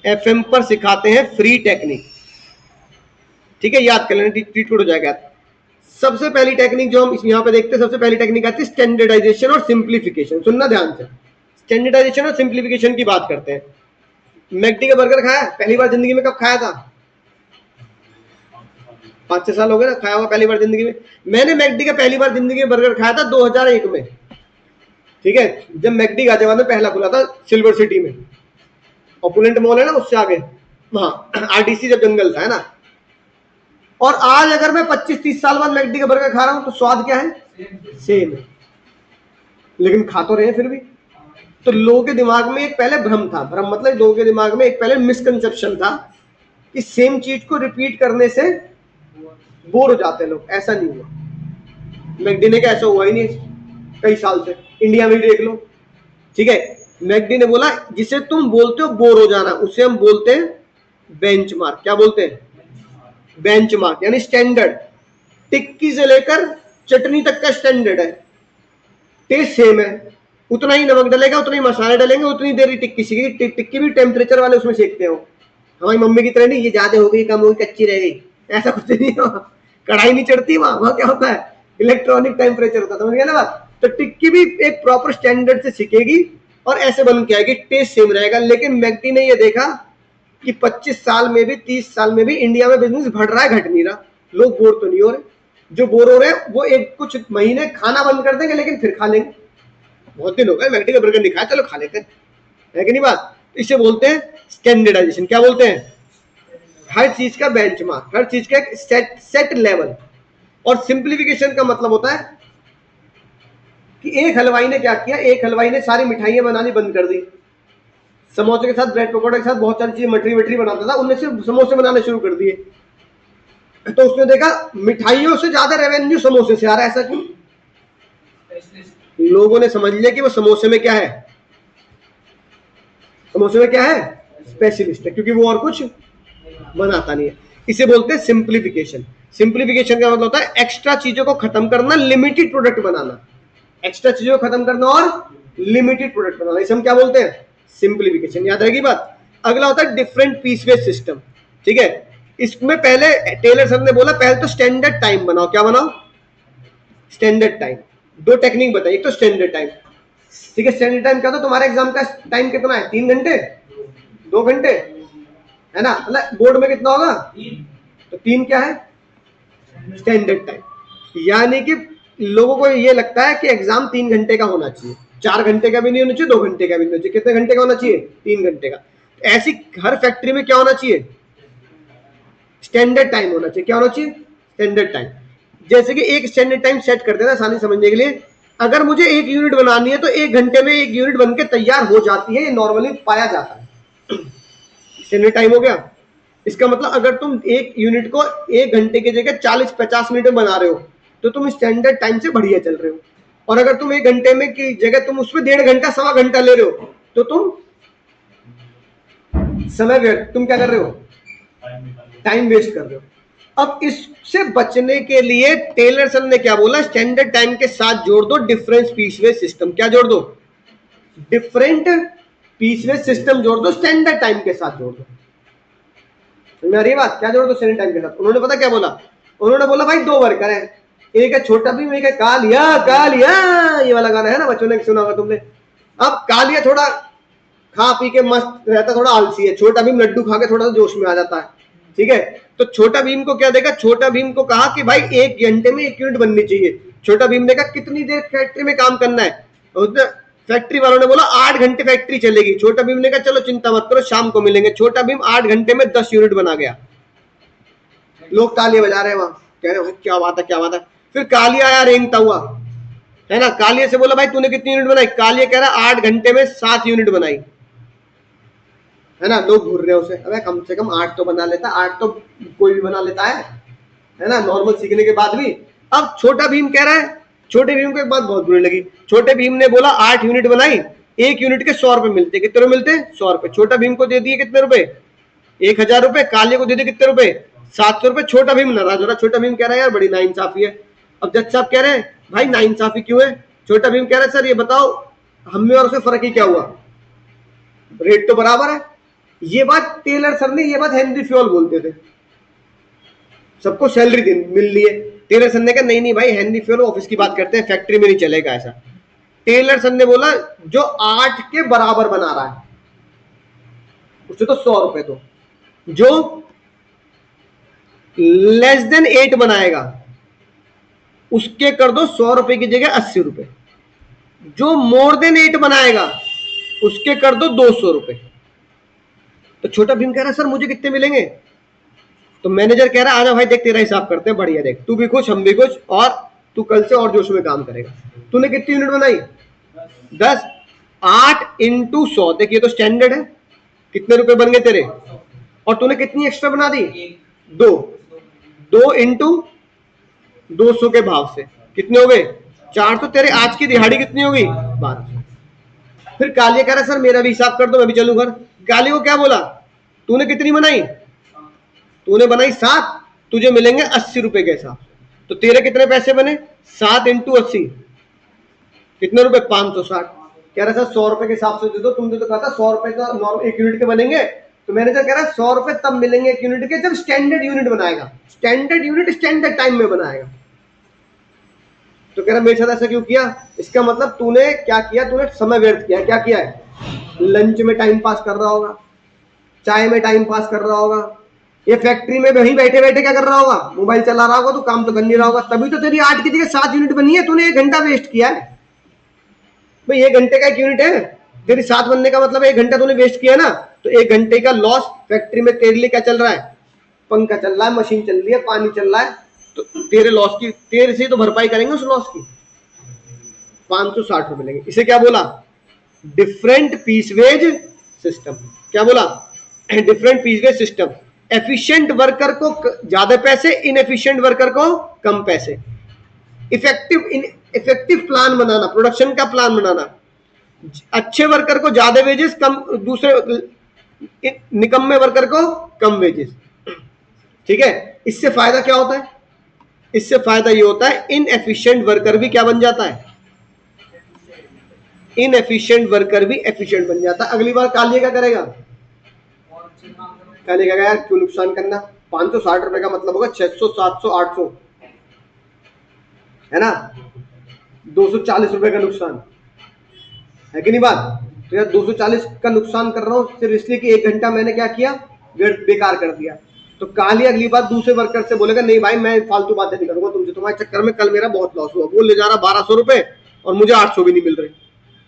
FM पर सिखाते हैं फ्री टेक्निक। ठीक है, याद कर लेना, चीट कोड हो जाएगा। सबसे पहली टेक्निक जो हम यहाँ पे देखते हैं, सबसे पहली टेक्निक आती है स्टैंडर्डाइजेशन और सिंप्लीफिकेशन। सुनना ध्यान से, स्टैंडर्डाइजेशन और सिंप्लीफिकेशन की बात करते हैं। मैकडी का बर्गर खाया पहली बार जिंदगी में? कब खाया था? 5-6 साल हो गए ना खाया हुआ पहली बार जिंदगी में। मैंने मैकडी का पहली बार जिंदगी में बर्गर खाया था 2001 में। ठीक है, जब मैकडी गाजियाबाद में पहला खुला था सिल्वर सिटी में, ऑपुलेंट मॉल है ना उससे आगे, वहाँ RDC जब जंगल था, है ना। और आज अगर मैं 25-30 साल बाद मैकडी का बर्गर खा रहा हूँ तो स्वाद क्या है? सेम है। लेकिन खा तो रहे हैं फिर भी। तो लोगों के दिमाग में एक पहले भ्रम था, भ्रम मतलब लोगों के दिमाग में एक पहले मिसकंसेप्शन था कि सेम चीज को रिपीट करने से बोर हो जाते हैं लोग। ऐसा नहीं हुआ, मैकडी ने क्या ऐसा हुआ ही नहीं कई साल से, इंडिया में देख लो, ठीक है। मैकडी ने बोला जिसे तुम बोलते हो बोर हो जाना, उसे हम बोलते हैं बेंचमार्क। क्या बोलते हैं? बेंचमार्क, यानी स्टैंडर्ड। टिक्की से लेकर चटनी तक का स्टैंडर्ड है, टेस्ट सेम है, उतना ही नमक डलेगा, उतना ही मसाले डलेंगे, उतनी देर टिक्की सीखेगी। टिक्की भी टेम्परेचर वाले उसमें सेकते हो, हमारी मम्मी की तरह नहीं ये ज्यादा हो गई कम हो गई कच्ची रह गई, ऐसा कुछ नहीं हो। कढ़ाई नहीं चढ़ती वहां क्या होता है? इलेक्ट्रॉनिक टेम्परेचर होता है, समझ गया ना बात? तो टिक्की भी एक प्रॉपर स्टैंडर्ड से सीखेगी और ऐसे बन के आएगी, टेस्ट सेम रहेगा। लेकिन मैकडी ने ये देखा कि 25 साल में भी 30 साल में भी इंडिया में बिजनेस बढ़ रहा है, घट नहीं रहा। लोग बोर तो नहीं हो रहे, जो बोर हो रहे हैं वो एक कुछ महीने खाना बंद कर देंगे लेकिन फिर खा लेंगे। बहुत दिन हो गए मैकडी का बर्गर नहीं खाया, चलो खा लेते हैं, है कि नहीं बात? इसे बोलते हैं स्टैंडर्डाइजेशन। क्या बोलते हैं? हर चीज का बेंचमार्क, हर चीज का एक सेट लेवल। और सिंप्लीफिकेशन का मतलब होता है कि एक हलवाई ने क्या किया, एक हलवाई ने सारी मिठाइयां बनानी बंद कर दी, समोसे के साथ ब्रेड पकौड़े के साथ बहुत सारी चीजें मटरी वटरी बनाता था, उनने सिर्फ समोसे बनाने शुरू कर दिए। तो उसने देखा मिठाइयों से ज्यादा रेवेन्यू समोसे से आ रहा है। ऐसा क्यों? लोगों ने समझ लिया कि वो समोसे में क्या है, समोसे में क्या है, स्पेशलिस्ट है, क्योंकि वो और कुछ बनाता नहीं है। इसे बोलते हैं सिंप्लीफिकेशन। सिंप्लीफिकेशन का मतलब होता है एक्स्ट्रा चीजों को खत्म करना, लिमिटेड प्रोडक्ट बनाना। एक्स्ट्रा चीजों को खत्म करना और लिमिटेड प्रोडक्ट बनाना, इसे हम क्या बोलते हैं? सिंप्लीफिकेशन। याद रहेगी बात? अगला होता है डिफरेंट पीस बेस्ड सिस्टम, ठीक है। इसमें पहले टेलर सर ने बोला पहले तो स्टैंडर्ड टाइम बनाओ। क्या बनाओ? Standard time. दो टेक्निक बताइए, एक तो स्टैंडर्ड टाइम, ठीक है। स्टैंडर्ड टाइम क्या था? तुम्हारे एग्जाम का टाइम कितना है? 3 घंटे, 2 घंटे, है ना? मतलब बोर्ड में कितना होगा? तो 3 क्या है? Standard time. यानी कि लोगों को ये लगता है कि एग्जाम 3 घंटे का होना चाहिए, 4 घंटे का भी नहीं होना चाहिए, 2 घंटे का भी नहीं होना चाहिए। कितने घंटे का होना चाहिए? 3 घंटे का। ऐसी हर फैक्ट्री में क्या होना चाहिए? स्टैंडर्ड टाइम होना चाहिए। क्या होना चाहिए? Standard time. जैसे कि एक स्टैंडर्ड टाइम सेट कर देना आसानी समझने के लिए, अगर मुझे 1 यूनिट बनानी है तो 1 घंटे में 1 यूनिट बनके तैयार हो जाती है, ये नॉर्मली पाया जाता है। स्टैंडर्ड टाइम हो गया। इसका मतलब अगर तुम 1 यूनिट को 1 घंटे की जगह 40-50 मिनट में बना रहे हो तो तुम स्टैंडर्ड टाइम से बढ़िया चल रहे हो। और अगर तुम 1 घंटे में की जगह तुम उसमें 1.5 घंटा 1.25 घंटा ले रहे हो तो तुम समय व्यर्थ, तुम क्या कर रहे हो? टाइम वेस्ट कर रहे हो। अब इससे बचने के लिए टेलर सर ने क्या बोला? स्टैंडर्ड टाइम के साथ जोड़ दो डिफरेंस पीसवेज सिस्टम। क्या जोड़ दो? डिफरेंट पीसवेज सिस्टम जोड़ दो, स्टैंडर्ड टाइम के साथ जोड़ दो। समझ आ रही है बात? क्या जोड़ दो? स्टैंडर्ड टाइम के साथ। उन्होंने पता क्या बोला? उन्होंने बोला भाई 2 वर्कर है, एक है छोटा भीम, एक है कालिया। कालिया ये वाला गाना है ना, बच्चों ने सुना होगा तुमने। अब कालिया थोड़ा खा पी के मस्त रहता, थोड़ा आलसी है। छोटा भीम लड्डू खा के थोड़ा सा जोश में आ जाता है, ठीक है। तो छोटा भीम को क्या देखा? छोटा भीम को कहा कि भाई 1 घंटे में 1 यूनिट बननी चाहिए। छोटा भीम ने कहा कितनी देर फैक्ट्री में काम करना है? उसने फैक्ट्री वालों ने बोला 8 घंटे फैक्ट्री चलेगी। छोटा भीम ने कहा चलो चिंता मत करो शाम को मिलेंगे। छोटा भीम 8 घंटे में 10 यूनिट बना गया। लोग तालियां बजा रहे हैं वहां, कह रहे हैं क्या बात है, क्या बात है। फिर कालिया आया रेंगता हुआ, है ना। कालिया से बोला भाई तूने कितनी यूनिट बनाई? कालिया कह रहा 8 घंटे में 7 यूनिट बनाई, है ना। लोग घूर रहे हैं उसे, अबे कम से कम 8 तो बना लेता, 8 तो कोई भी बना लेता है ना, नॉर्मल सीखने के बाद भी। अब छोटा भीम कह रहा है, छोटे भीम को एक बात बहुत बुरी लगी। छोटे भीम ने बोला 8 यूनिट बनाई, 1 यूनिट के 100 रुपए मिलते। कितने रुपए मिलते? 100 रुपए। छोटा भीम को दे दिए कितने रुपए? 1000 रुपए। कालिया को दे दिए कितने रुपए? 700 रुपए। छोटा भीम नाराज हो रहा। छोटा भीम कह रहा है यार बड़ी नाइंसाफी है। अब जज साहब कह रहे हैं भाई नाइंसाफी क्यों है? छोटा भीम कह रहा है सर ये बताओ हम में और उसमें फर्क ही क्या हुआ, रेट तो बराबर है। ये बात टेलर सर ने, ये बात हेनरी फ्योल बोलते थे, सबको सैलरी मिल रही है। टेलर सर ने कहा नहीं नहीं भाई हेनरी फ्योल ऑफिस की बात करते हैं, फैक्ट्री में नहीं चलेगा ऐसा। टेलर सर ने बोला जो 8 के बराबर बना रहा है उसे तो 100 रुपए दो, जो लेस देन 8 बनाएगा उसके कर दो 100 रुपए की जगह 80 रुपए, जो मोर देन 8 बनाएगा उसके कर दो 200 रुपए। तो छोटा भीम कह रहा है सर मुझे कितने मिलेंगे? तो मैनेजर कह रहा है आजा भाई देख तेरा हिसाब करते हैं, बढ़िया देख, तू भी खुश हम भी खुश, और तू कल से और जोश में काम करेगा। तूने कितनी यूनिट बनाई? 10, 8 इंटू 100, देखिए तो स्टैंडर्ड है, कितने रुपए बन गए तेरे, और तूने कितनी एक्स्ट्रा बना दी, 2, 2 इंटू 200 के भाव से कितने हो गए 4, तो तेरे आज की दिहाड़ी कितनी होगी 1200। फिर कालिया कह रहा सर मेरा भी हिसाब कर दो, मैं भी चलूं घर। काली को क्या बोला, तूने कितनी बनाई, तूने बनाई 7, तुझे मिलेंगे 80 रुपए के हिसाब से, तो तेरे कितने पैसे बने, 7 इंटू 80 कितने रुपए, 560। कह रहा सर 100 रुपए के हिसाब से दे दो, तुमने तो कहा था 100 रुपए का नॉर्मल 1 यूनिट के बनेंगे, तो मैनेजर कह रहा है 100 रुपए तब मिलेंगे 1 यूनिट के जब स्टैंडर्ड यूनिट बनाएगा, स्टैंडर्ड यूनिट स्टैंडर्ड टाइम में बनाएगा। तो कह रहा मेरे साथ ऐसा क्यों किया, इसका मतलब तूने क्या किया, तूने समय व्यर्थ किया। क्या किया है, लंच में टाइम पास कर रहा होगा, चाय में टाइम पास कर रहा होगा, ये फैक्ट्री में वहीं बैठे बैठे क्या कर रहा होगा, मोबाइल चला रहा होगा, तो काम तो कर नहीं रहा होगा, तभी तो तेरी 8 की जगह 7 यूनिट बनी है, तूने 1 घंटा वेस्ट किया है। भाई 1 घंटे का 1 यूनिट है, तेरी 7 बनने का मतलब 1 घंटा तूने वेस्ट किया ना, तो 1 घंटे का लॉस फैक्ट्री में तेरे लिए क्या चल रहा है, पंखा चल रहा है, मशीन चल रही है, पानी चल रहा है, तो तेरे लॉस की, तेरे से तो भरपाई करेंगे उस लॉस की, 560 रुपए लेंगे। इसे क्या बोला, डिफरेंट पीस वेज सिस्टम। क्या बोला, different piece wage system. Efficient worker को ज्यादा पैसे, इनएफिशिएंट वर्कर को कम पैसे। इफेक्टिव प्लान बनाना, प्रोडक्शन का प्लान बनाना, अच्छे वर्कर को ज्यादा वेजेस, कम दूसरे निकम्मे वर्कर को कम वेजेस। ठीक है, इससे फायदा क्या होता है, इससे फायदा ये होता है इनएफिशिएंट वर्कर भी क्या बन जाता है, इनएफिशिएंट वर्कर भी एफिशिएंट बन जाता है। अगली बार कालिया क्या करेगा, कालिया क्या यार क्यों नुकसान करना, 560 रुपए का मतलब होगा 600, 700, 800 है ना, 240 रुपए का नुकसान है कि नहीं बात। तो यार 240 का नुकसान कर रहा हूं सिर्फ इसलिए कि 1 घंटा मैंने क्या किया, बेकार कर दिया। तो कालिया अगली बार दूसरे वर्कर से बोलेगा नहीं भाई मैं फालतू बातें नहीं करूंगा तुमसे, तुम्हारे चक्कर में कल मेरा बहुत लॉस हुआ, वो ले जा रहा 1200 रुपए और मुझे 800 भी नहीं मिल रहे।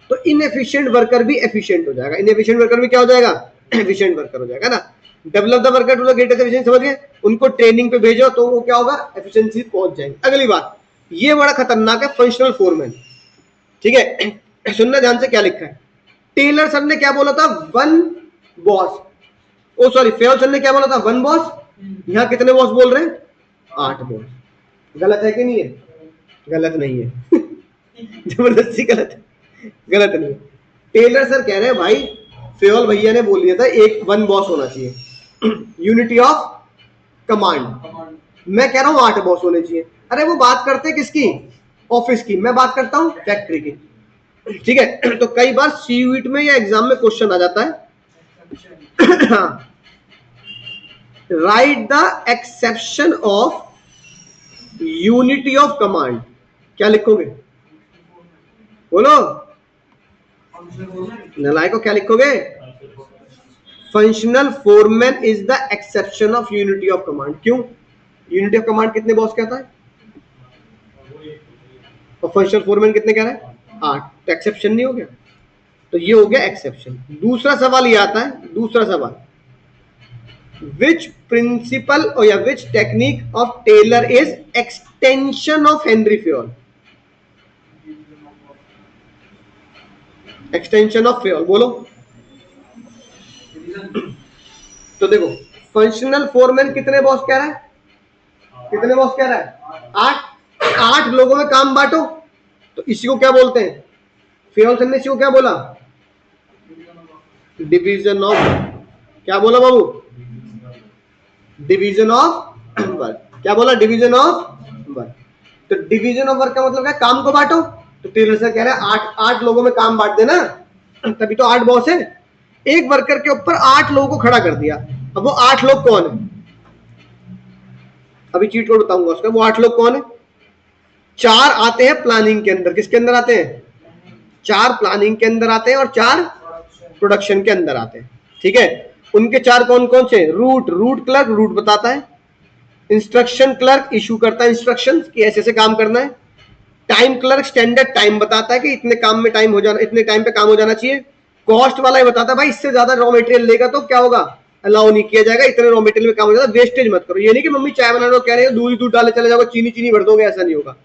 तो इनएफिशिएंट वर्कर भी एफिशिएंट हो जाएगा, इनएफिशिएंट वर्कर भी क्या हो जाएगा, एफिशिएंट वर्कर हो जाएगा ना। Develop the worker to the greatest efficiency, समझ गए, उनको ट्रेनिंग पे भेजो तो वो क्या होगा, एफिशिएंसी पहुंच जाएंगे। अगली बात, ये बड़ा खतरनाक है, फंक्शनल फोरमैन। ठीक है, सुनना ध्यान से क्या लिखा है। टेलर सर ने क्या बोला था, 1 बॉस, ओ सॉरी फेयल सर ने क्या बोला था, 1 बॉस। यहां कितने बॉस बोल रहे हैं, 8 बॉस। गलत है कि नहीं है, गलत नहीं है जबरदस्ती गलत है, गलत नहीं है। टेलर सर कह रहे हैं भाई फेवल भैया ने बोल दिया था 1 बॉस होना चाहिए, यूनिटी ऑफ कमांड। मैं कह रहा हूं 8 बॉस होने चाहिए। अरे वो बात करते हैं किसकी, ऑफिस की, मैं बात करता हूं फैक्ट्री की। ठीक है, तो कई बार सीयूईटी में या एग्जाम में क्वेश्चन आ जाता है right the exception of unity of command. क्या लिखोगे, बोलो नलायको, क्या लिखोगे, functional foreman is the exception of unity of command. क्यों, यूनिटी ऑफ कमांड कितने बॉस कहता है और फंक्शनल फोरमैन कितने कह रहा है, 8, तो एक्सेप्शन नहीं हो गया, तो ये हो गया एक्सेप्शन। दूसरा सवाल ये आता है, दूसरा सवाल, विच प्रिंसिपल और या which technique of Taylor is extension of Henri Fayol. Extension of Fayol बोलो। तो देखो फंक्शनल फोरमैन कितने बॉस कह रहा है, कितने बॉस कह रहा है, 8 लोगों में काम बांटो, तो इसी को क्या बोलते हैं, फेयोल सर ने इसी को क्या बोला, डिवीजन ऑफ, क्या बोला बाबू, डिवीजन ऑफ वर्क। क्या बोला, डिवीजन ऑफ वर्क। तो डिवीजन ऑफ वर्क का मतलब क्या, काम को बांटो। तो टेलर सर कह रहे हैं 8 लोगों में काम बांट देना, तभी तो 8 बॉस है। एक वर्कर के ऊपर 8 लोगों को खड़ा कर दिया, अब वो 8 लोग कौन है, अभी चीट कोड बताऊंगा उसका। वो 8 लोग कौन है, 4 आते हैं प्लानिंग के अंदर, किसके अंदर आते हैं, 4 प्लानिंग के अंदर आते हैं और 4 प्रोडक्शन के अंदर आते हैं। ठीक है, उनके 4 कौन कौन से, रूट क्लर्क रूट बताता है, इंस्ट्रक्शन क्लर्क इशू करता है इंस्ट्रक्शंस कि ऐसे ऐसे काम करना है, टाइम क्लर्क स्टैंडर्ड टाइम बताता है कि इतने काम में टाइम हो जाना, इतने टाइम पे काम हो जाना चाहिए, कॉस्ट वाला ये बताता है भाई इससे ज्यादा रॉ मटेरियल लेगा तो क्या होगा, अलाउ नहीं किया जाएगा, इतने रॉ मटेरियल में काम हो जाता है, वेस्टेज मत करो। ये नहीं कि मम्मी चाय बना रहे हो कह रहे हो दूध डाले चले जाओगे, चीनी बढ़ दोगे, ऐसा नहीं होगा।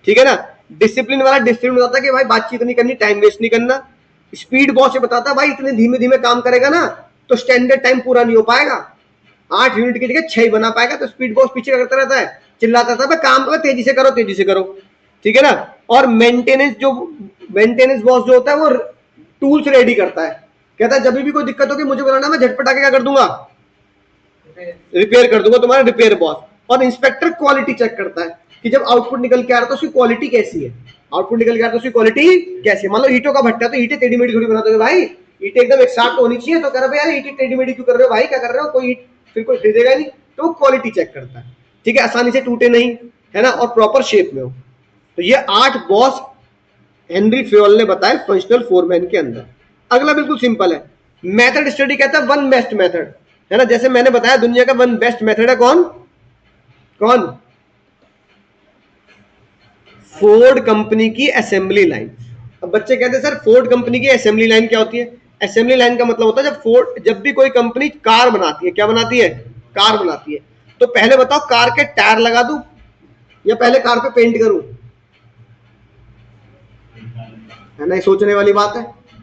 ठीक है ना, डिसिप्लिन वाला डिसिप्लिन बताता है कि भाई बातचीत नहीं करनी, टाइम वेस्ट नहीं करना। स्पीड बॉस ये बताता है भाई इतने धीमे धीमे काम करेगा ना तो स्टैंडर्ड टाइम पूरा नहीं हो पाएगा, 8 यूनिट की जगह 6 बना पाएगा। तो स्पीड बॉस पीछे करता रहता है, चिल्लाता रहता है काम करो, तेजी से करो, तेजी से करो, ठीक है ना। और मेंटेनेंस बॉस जो होता है वो टूल्स रेडी करता है, कहता है जब भी कोई दिक्कत होगी मुझे बुलाना, मैं झटपट आके क्या कर दूंगा, रिपेयर कर दूंगा, तुम्हारा रिपेयर बॉस। और इंस्पेक्टर क्वालिटी चेक करता है कि जब आउटपुट निकल के आ रहा है तो उसकी क्वालिटी कैसी है, आउटपुट निकल के आ रहा है तो उसकी क्वालिटी कैसी है। मान लो ईंटों का भट्टा, तो ईंटें टेढ़ी मेढ़ी थोड़ी बनाते हो भाई, ईंटें एकदम एक साथ होनी चाहिए। तो कह रहा यार ईंटें टेढ़ी मेढ़ी क्यों कर रहे हो भाई, क्या कर रहे हो, कोई फिर कोई खरीदेगा नहीं। तो वो क्वालिटी चेक करता है, ठीक है, आसानी से टूटे नहीं, है ना, और प्रॉपर शेप में हो। तो ये 8 बॉस हेनरी फ्योल ने बताया फंक्शनल फोरमैन के अंदर। अगला बिल्कुल सिंपल है, मेथड स्टडी कहता है वन बेस्ट मेथड, है ना। जैसे मैंने बताया दुनिया का वन बेस्ट मेथड है कौन कौन, फोर्ड कंपनी की असेंबली लाइन। अब बच्चे कहते हैं सर फोर्ड कंपनी की असेंबली लाइन क्या होती है। असेंबली लाइन का मतलब होता है जब भी कोई कंपनी कार बनाती है, क्या बनाती है, कार बनाती है, तो पहले बताओ कार के टायर लगा दूं या पहले कार पे पेंट करूं, है ना, ये सोचने वाली बात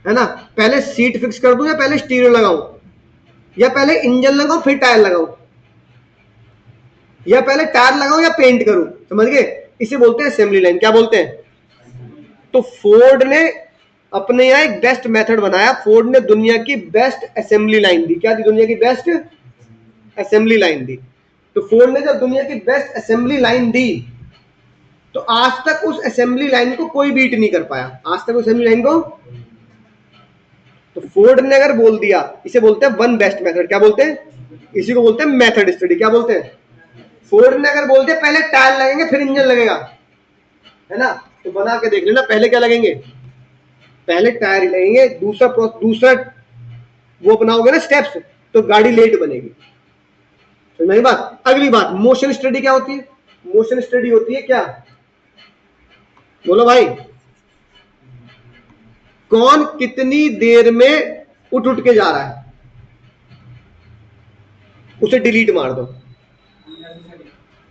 है ना। पहले सीट फिक्स कर दूं या पहले स्टीरियो लगाऊं, या पहले इंजन लगाऊं फिर टायर लगाऊं, या पहले टायर लगाऊं या पेंट करूं, समझ गए। इसे बोलते हैं असेंबली लाइन, क्या बोलते हैं। तो फोर्ड ने अपने यहां एक बेस्ट मेथड बनाया, फोर्ड ने दुनिया की बेस्ट असेंबली लाइन दी, क्या दी, दुनिया की बेस्ट असेंबली लाइन दी। तो फोर्ड ने जब दुनिया की बेस्ट असेंबली लाइन दी तो आज तक उस असेंबली लाइन को कोई बीट नहीं कर पाया, आज तक उस असेंबली लाइन को। तो फोर्ड ने अगर बोल दिया, इसे बोलते हैं वन बेस्ट मेथड, क्या बोलते हैं, इसी को बोलते हैं मेथड स्टडी, क्या बोलते हैं। फोर्ड ने अगर बोल दिया पहले टायर लगेंगे फिर इंजन लगेगा, है ना, तो बना के देख लेना, पहले क्या लगेंगे, पहले टायर ही लगेंगे, दूसरा वो बनाओगे ना स्टेप्स, तो गाड़ी लेट बनेगी। तो नहीं बात। अगली बात, मोशन स्टडी क्या होती है। मोशन स्टडी होती है क्या, बोलो भाई, कौन कितनी देर में उठ उठ के जा रहा है, उसे डिलीट मार दो।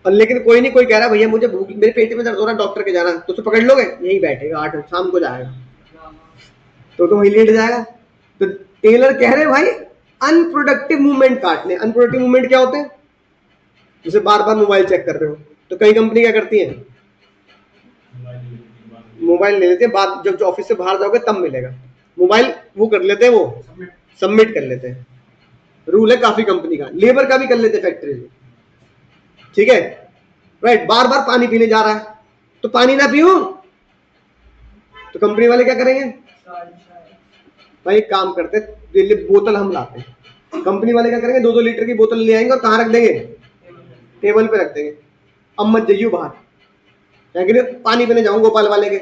और लेकिन कोई नहीं, कोई कह रहा है भैया मुझे भूख, मेरे पेट में दर्द हो रहा है, डॉक्टर के जाना, तो उसे पकड़ लोगे, यही बैठेगा 8 शाम को जाएगा, तो वही लेट जाएगा। तो टेलर कह रहे भाई अनप्रोडक्टिव मूवमेंट काटने। अनप्रोडक्टिव मूवमेंट क्या होते हैं, जैसे बार बार मोबाइल चेक कर रहे हो, तो कई कंपनी क्या करती है, मोबाइल ले लेते हैं, बाद जब ऑफिस से बाहर जाओगे तब मिलेगा, मोबाइल वो कर लेते हैं, वो सबमिट कर लेते हैं, रूल है काफी कंपनी का। लेबर का भी कर लेते हैं फैक्ट्री में, ठीक है, राइट। बार बार पानी पीने जा रहा है तो पानी ना पियो, तो कंपनी वाले क्या करेंगे, भाई एक काम करते हैं, बोतल हम लाते हैं, कंपनी वाले क्या करेंगे, 2-2 लीटर की बोतल ले आएंगे और कहाँ रख देंगे, टेबल पे रख देंगे। अब मत जाइयो बाहर, क्या पानी पीने जाऊं गोपाल वाले के,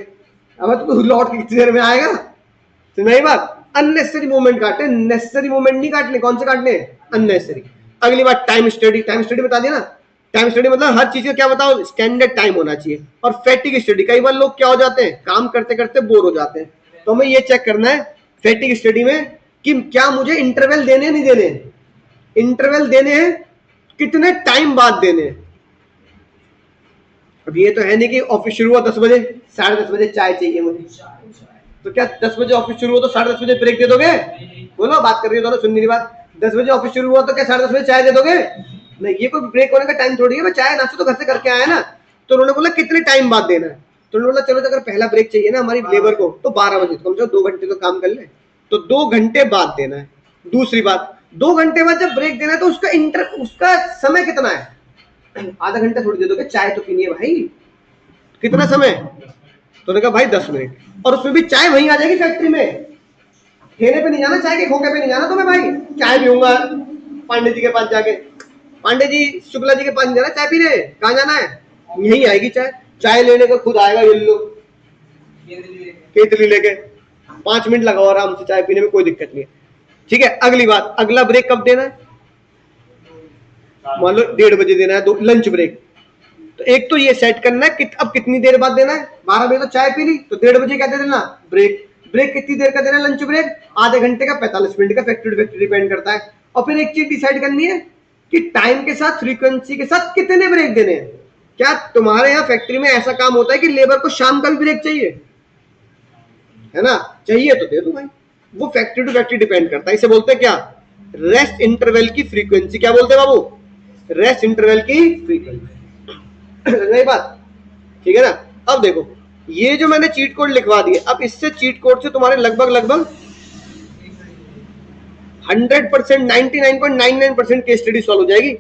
अब तो लौट के कितनी देर में आएगा। तो नहीं बात, अननेसेसरी मूवमेंट काटे, नेसेसरी मूवमेंट नहीं काटने, कौन से काटने, अननेसेसरी। अगली बात टाइम स्टडी, टाइम स्टडी बता दिया ना। टाइम स्टडी मतलब हर चीज का क्या बताओ, स्टैंडर्ड टाइम होना चाहिए। और फैटिग स्टडी, कई बार लोग क्या हो जाते हैं, काम करते करते बोर हो जाते हैं, तो हमें ये चेक करना है फैटिग स्टडी में कि क्या मुझे इंटरवल देने नहीं देने, इंटरवल देने हैं, कितने टाइम बाद देने हैं। अब ये तो है नहीं कि ऑफिस शुरू हुआ 10 बजे, 10:30 बजे चाय चाहिए मुझे, तो क्या 10 बजे ऑफिस शुरू हुआ तो 10:30 बजे ब्रेक दे दोगे, बोलो बात कर रही हो दोनों, सुन मेरी बात। 10 बजे ऑफिस शुरू हुआ तो क्या 10:30 बजे चाय दे दोगे, नहीं, ये कोई ब्रेक होने का टाइम थोड़ी है, मैं चाय नाश्ता तो घर से करके आया ना। तो उन्होंने बोला कितने टाइम बाद देना है, तो उन्होंने बोला चलो अगर पहला ब्रेक चाहिए ना हमारी लेबर को तो 12 बजे, तो कम से कम 2 घंटे तो काम कर ले, तो 2 घंटे बाद देना है। दूसरी बात, 2 घंटे बाद जब ब्रेक देना है तो उसका समय कितना है, आधा घंटा थोड़ी दे दोगे, चाय तो पीनी है भाई, कितना समय, तो उन्होंने कहा भाई 10 मिनट, और उसमें भी चाय वहीं आ जाएगी फैक्ट्री में, ठेले पे नहीं जाना, चाय के खोखे पे नहीं जाना, तो मैं भाई चाय पीऊंगा पांडे जी के पास जाके, पांडे जी शुक्ला जी के पास जाना चाय पीने, कहाँ जाना है, यहीं आएगी चाय, चाय लेने को खुद आएगा ये लो केतली लेके, 5 मिनट लगाओ आराम से चाय पीने में, कोई दिक्कत नहीं है, ठीक है। अगली बात, अगला ब्रेक कब देना है, मान लो 1:30 बजे देना है, लंच ब्रेक, तो एक तो ये सेट करना है कि अब कितनी देर बाद देना है, 12 बजे तो चाय पी ली, तो 1:30 बजे क्या दे देना, ब्रेक। ब्रेक कितनी देर का देना है, लंच ब्रेक आधे घंटे का, 45 मिनट का, फैक्ट्री फैक्ट्री डिपेंड करता है। और फिर एक चीज डिसाइड करनी है कि टाइम के साथ, फ्रीक्वेंसी के साथ कितने ब्रेक देने हैं, क्या तुम्हारे यहाँ फैक्ट्री में ऐसा काम होता है कि लेबर को शाम का भी ब्रेक चाहिए, है ना? चाहिए तो दे दो भाई, वो फैक्ट्री टू फैक्ट्री डिपेंड करता है। इसे बोलते हैं क्या? रेस्ट इंटरवल की फ्रीक्वेंसी। क्या बोलते हैं बाबू? रेस्ट इंटरवल की फ्रीक्वेंसी। नहीं बात ठीक है ना? अब देखो ये जो मैंने चीट कोड लिखवा दिए, अब इससे चीट कोड से तुम्हारे लगभग 100%, 99.99% केस स्टडी सॉल्व हो जाएगी।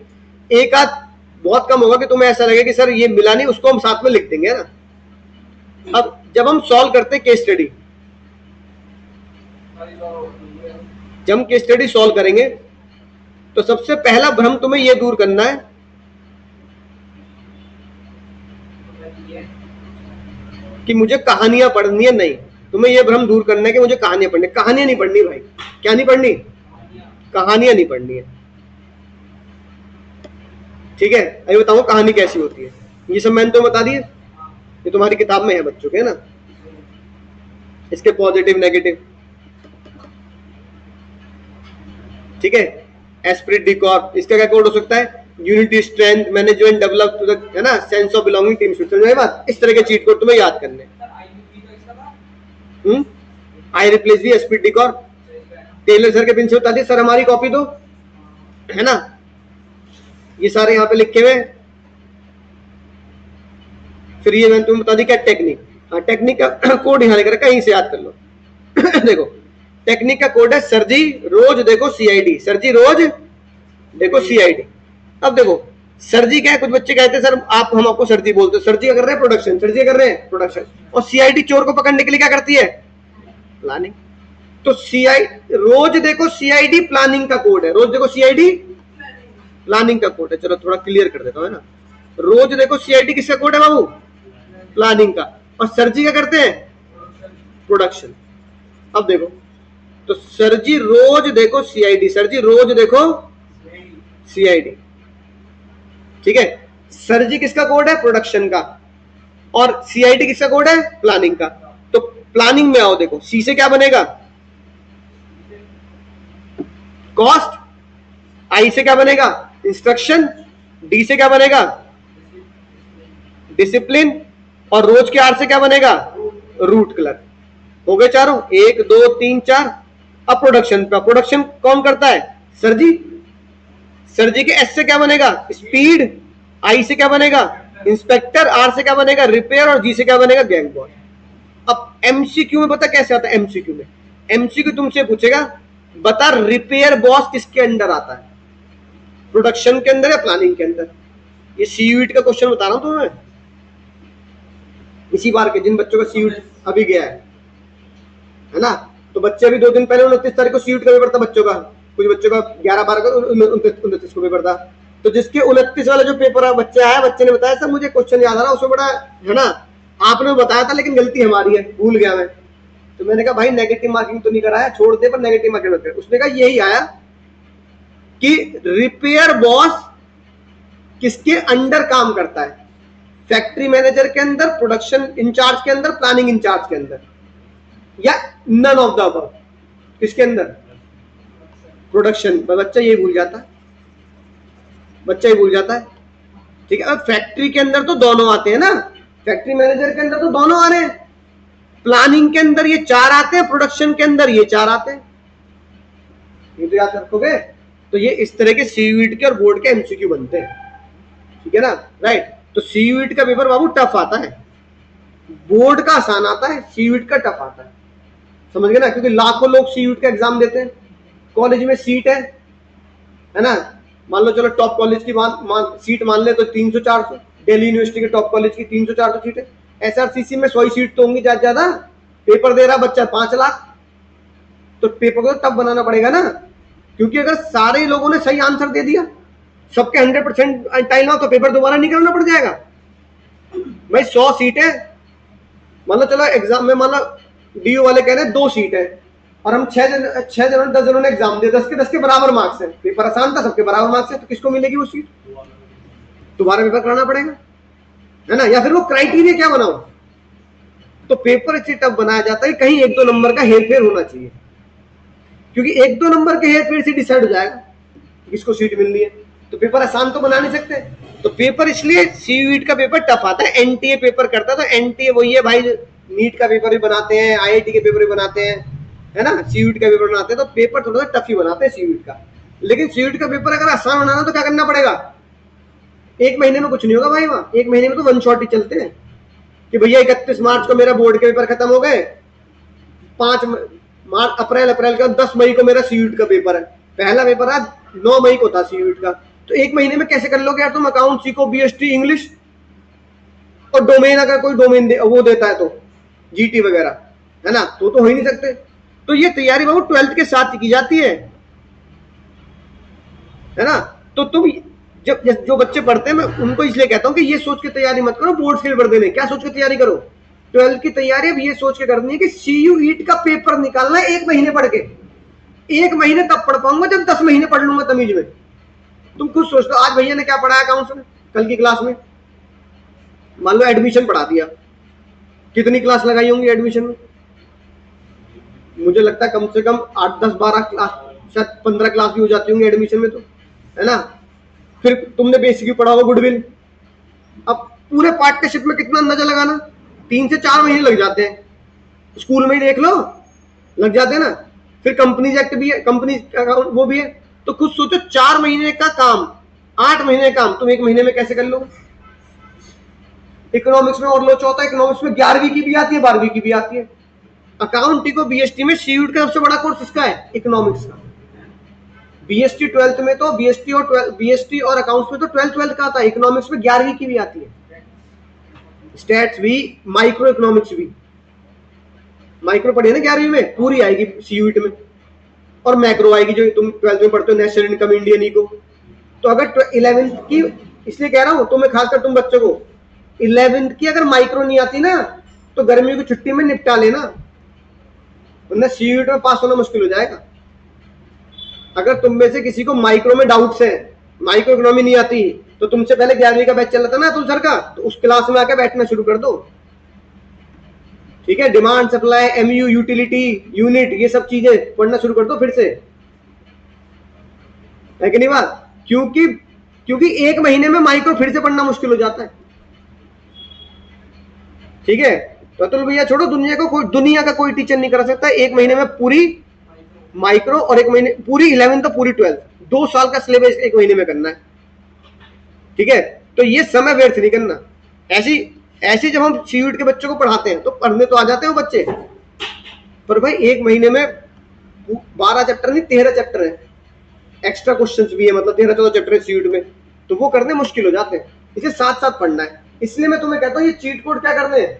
एक आध बहुत कम होगा कि तुम्हें ऐसा लगे कि सर ये मिला नहीं, उसको हम साथ में लिख देंगे, है ना? अब जब हम सॉल्व करते हैं केस स्टडी, जब हम केस स्टडी सॉल्व करेंगे तो सबसे पहला भ्रम तुम्हें यह दूर करना है कि मुझे कहानियां पढ़नी है। नहीं, तुम्हें यह भ्रम दूर करना है कि मुझे कहानियां पढ़नी। कहानियां नहीं पढ़नी भाई। क्या नहीं पढ़नी? कहानियां नहीं पढ़नी है, ठीक है? अभी बताऊं कहानी कैसी होती है। ये सब मैंने तो बता दिए, ये तुम्हारी किताब में है बच्चों के, है ना? इसके पॉजिटिव नेगेटिव, ठीक है? एस्पिरिट डिकॉर्ड, इसका क्या कोड हो सकता है? Unity, strength, management, develop to the, है ना, sense of belonging, team spirit. समझ बात? इस तरह के चीट कोड तुम्हें याद करने। आई रिप्लेस भी एस्पिरिट डिकॉर्ड। टेलर सर के पिन से बता दिए, सर हमारी कॉपी दो, है ना? ये सारे यहाँ पे लिखे हुए। फिर ये मैंने तुम्हें बता दी क्या? टेक्निक। हाँ, टेक्निक का कोड यहाँ लेकर कहीं से याद कर लो। देखो टेक्निक का कोड है सर जी रोज देखो सीआईडी, सर जी रोज देखो सीआईडी। अब देखो सर जी क्या है, कुछ बच्चे कहते हैं सर आप, हम आपको सर जी बोलते हैं, सर जी कर रहे हैं प्रोडक्शन, सर जी कर रहे हैं प्रोडक्शन। और सीआईडी चोर को पकड़ने के लिए क्या करती है? प्लानिंग। तो रोज देखो सीआईडी प्लानिंग का कोड है। रोज देखो सीआईडी प्लानिंग का कोड है। चलो थोड़ा क्लियर कर देता हूं, है ना? रोज देखो सीआईडी किसका कोड है बाबू? प्लानिंग का। और सर जी क्या करते हैं? प्रोडक्शन। अब देखो तो सर जी रोज देखो सीआईडी, सर जी रोज देखो सीआईडी, ठीक है? सर जी किसका कोड है? प्रोडक्शन का। और सीआईडी किसका कोड है? प्लानिंग का। तो प्लानिंग में आओ, देखो सी से क्या बनेगा? कॉस्ट। आई से क्या बनेगा? इंस्ट्रक्शन। डी से क्या बनेगा? डिसिप्लिन। और रोज के आर से क्या बनेगा? Root clerk. हो गए चारों, 1 2 3 4। अब प्रोडक्शन का, प्रोडक्शन कौन करता है? सर जी। सर जी के एस से क्या बनेगा? स्पीड। आई से क्या बनेगा? इंस्पेक्टर। आर से क्या बनेगा? रिपेयर। और जी से क्या बनेगा? Gang boss. अब एमसीक्यू में पता कैसे आता है? एमसीक्यू में, एमसीक्यू तुमसे पूछेगा बता रिपेयर बॉस किसके अंडर आता है, प्रोडक्शन के अंदर या प्लानिंग के अंदर? ये सीयूईटी का क्वेश्चन बता रहा हूं तुम्हें, इसी बार के, जिन बच्चों का सीयूईटी अभी गया है ना? तो बच्चे अभी 2 दिन पहले 29 तारीख को सीयूईटी का पेपर था बच्चों का, कुछ बच्चों का 11-12 को 29 को पेपर था। तो जिसके 29 वाला जो पेपर बच्चा आया, बच्चे ने बताया सर मुझे क्वेश्चन याद आ रहा, उसमें बड़ा, है ना, आपने बताया था लेकिन गलती हमारी है, भूल गया मैं। तो मैंने कहा भाई नेगेटिव मार्किंग तो नहीं कराया, छोड़ दे, पर नेगेटिव मार्किंग मत कर। उसने कहा यही आया कि रिपेयर बॉस किसके अंडर काम करता है? फैक्ट्री मैनेजर के अंदर, प्रोडक्शन इंचार्ज के अंदर, प्लानिंग इंचार्ज के अंदर, या नन ऑफ द अबव? किसके अंदर? प्रोडक्शन। बच्चा ये भूल जाता है, बच्चा ये भूल जाता है, ठीक है? अब फैक्ट्री के अंदर तो दोनों आते हैं ना, फैक्ट्री मैनेजर के अंदर तो दोनों आ रहे हैं, प्लानिंग के अंदर ये 4 आते हैं, प्रोडक्शन के अंदर ये 4 आते हैं। ये तो याद रखोगे। तो ये इस तरह के सीयूईटी के और बोर्ड के एमसीक्यू बनते हैं, ठीक है ना? राइट। तो सीयूईटी का पेपर बाबू टफ आता है, बोर्ड का आसान आता है, सीयूईटी का टफ आता है, समझ गए ना? क्योंकि लाखों लोग सीयूईटी का एग्जाम देते हैं, कॉलेज में सीट है ना? मान लो चलो टॉप कॉलेज की सीट मान ले तो 300-400, दिल्ली यूनिवर्सिटी के टॉप कॉलेज की 300-400 सीट है। एसआरसीसी में 100 सीट तो होंगी ज्यादा, पेपर दे रहा बच्चा 5 लाख, तो पेपर को तो टफ बनाना पड़ेगा ना, क्योंकि अगर सारे लोगों ने सही आंसर दे दिया, सबके 100% टाइम आओ, तो पेपर दोबारा नहीं करना पड़ जाएगा भाई। 100 सीट है, मान लो चलो एग्जाम में, मान लो डीयू वाले कह रहे हैं 2 सीट है, और हम 6 जनों 10 जनों ने एग्जाम दिया, 10 के बराबर मार्क्स है, पेपर आसान था, सबके बराबर मार्क्स है, तो किसको मिलेगी वो सीट? दोबारा पेपर कराना पड़ेगा, है ना? या फिर वो क्राइटेरिया क्या बनाओ? तो पेपर इससे टफ बनाया जाता है कहीं 1-2 नंबर का हेरफेर होना चाहिए, क्योंकि 1-2 नंबर के हेरफेर से डिसाइड हो जाएगा किसको सीट मिलनी है। तो पेपर आसान तो बना नहीं सकते, तो पेपर इसलिए सीयूईटी का पेपर टफ आता है, एनटीए पेपर करता है, तो एनटीए वही है भाई, नीट का पेपर भी बनाते हैं, आईआईटी के पेपर भी बनाते हैं, है ना, सीयूईटी का पेपर बनाते हैं, तो पेपर थोड़ा सा टफ ही बनाते हैं सीयूईटी का। लेकिन सीयूईटी का पेपर अगर आसान बनाना तो क्या करना पड़ेगा, एक महीने में कुछ नहीं होगा भाई, वहां एक महीने में तो वन शॉट ही चलते हैं कि भैया 31 मार्च को मेरा बोर्ड के पेपर खत्म हो गए, 5 मार्च अप्रैल के 10 मई को मेरा सीयूईटी का पेपर है, पहला पेपर आज 9 मई को था सीयूईटी का, तो एक महीने में कैसे कर लोगे यार तुम अकाउंट सीखो, बीएसटी इंग्लिश, और डोमेन अगर कोई डोमेन वो देता है तो जीटी वगैरह, है ना, तो हो ही नहीं सकते। तो ये तैयारी बाबू 12th के साथ की जाती है ना। तो तुम जब जो बच्चे पढ़ते हैं, मैं उनको इसलिए कहता हूं कि ये सोच के तैयारी मत करो बोर्ड के पेपर देने, क्या सोच के तैयारी करो, 12th की तैयारी अब ये सोच के करनी है कि सीयूईटी का पेपर निकालना है एक महीने पढ़ के, एक महीने तब पढ़ पाऊंगा जब 10 महीने पढ़ लूंगा तमीज में। तुम खुद सोच लो, आज भैया ने क्या पढ़ाया अकाउंट्स में कल की क्लास में, मान लो एडमिशन पढ़ा दिया, कितनी क्लास लगाई होंगी एडमिशन में, मुझे लगता है कम से कम 8, 10, 12 क्लास, शायद 15 क्लास भी हो जाती होंगी एडमिशन में, तो है ना। फिर तुमने बेसिक पढ़ा होगा गुडविल, अब पूरे पार्टनरशिप में कितना अंदाजा लगाना, 3 से 4 महीने लग जाते हैं, स्कूल में ही देख लो लग जाते हैं ना। फिर कंपनीज एक्ट भी है, कंपनी अकाउंट वो भी है, तो खुद सोचो 4 महीने का काम, 8 महीने का काम तुम एक महीने में कैसे कर लोगे। इकोनॉमिक्स में और लोचा होता है, इकोनॉमिक्स में 11वीं की भी आती है, 12वीं की भी आती है। अकाउंटिंग को बीएसटी में सीयूईटी का सबसे बड़ा कोर्स इसका है, इकोनॉमिक्स का। बीएसटी 12th में तो बीएसटी और अकाउंट्स में तो 12th का आता है, इकोनॉमिक्स में 11वीं की भी आती है, स्टैट्स भी, माइक्रो इकोनॉमिक्स भी, माइक्रो पढ़ी है ना 11वीं में, पूरी आएगी सीयूईटी में, और मैक्रो आएगी जो तुम 12th में पढ़ते हो, नेशनल इनकम, इंडियन इको। तो अगर 11th की, इसलिए कह रहा हूं तुम्हें, खासकर तुम बच्चों को 11th की अगर माइक्रो नहीं आती ना, तो गर्मियों की छुट्टी में निपटा लेना, वरना सीयूईटी में पास होना मुश्किल हो जाएगा। अगर तुम में से किसी को माइक्रो में डाउट्स है, माइक्रो इकोनॉमी नहीं आती, तो तुमसे पहले 11वीं का बैच चल रहा था ना अतुल सर का, तो उस क्लास में आकर बैठना शुरू कर दो, ठीक है। Demand supply, MU, utility, unit, ये सब चीजें पढ़ना शुरू कर दो फिर से, है कि नहीं बात। क्योंकि एक महीने में माइक्रो फिर से पढ़ना मुश्किल हो जाता है, ठीक है। तो अतुल भैया छोड़ो, दुनिया का कोई टीचर नहीं कर सकता एक महीने में पूरी माइक्रो, और एक महीने पूरी 11th तो पूरी 12th, 2 साल का सिलेबस एक महीने में करना है, ठीक है। तो ये समय व्यर्थ नहीं करना। ऐसी जब हम सीयूईटी के बच्चों को पढ़ाते हैं तो पढ़ने तो आ जाते हैं वो बच्चे, पर भाई एक महीने में 12 चैप्टर नहीं 13 चैप्टर है, एक्स्ट्रा क्वेश्चंस भी है, मतलब 13-14 चैप्टर है सीयूईटी में, तो वो करने मुश्किल हो जाते हैं, इसे साथ साथ पढ़ना है। इसलिए मैं तुम्हें कहता हूँ ये चीट कोड क्या करने हैं,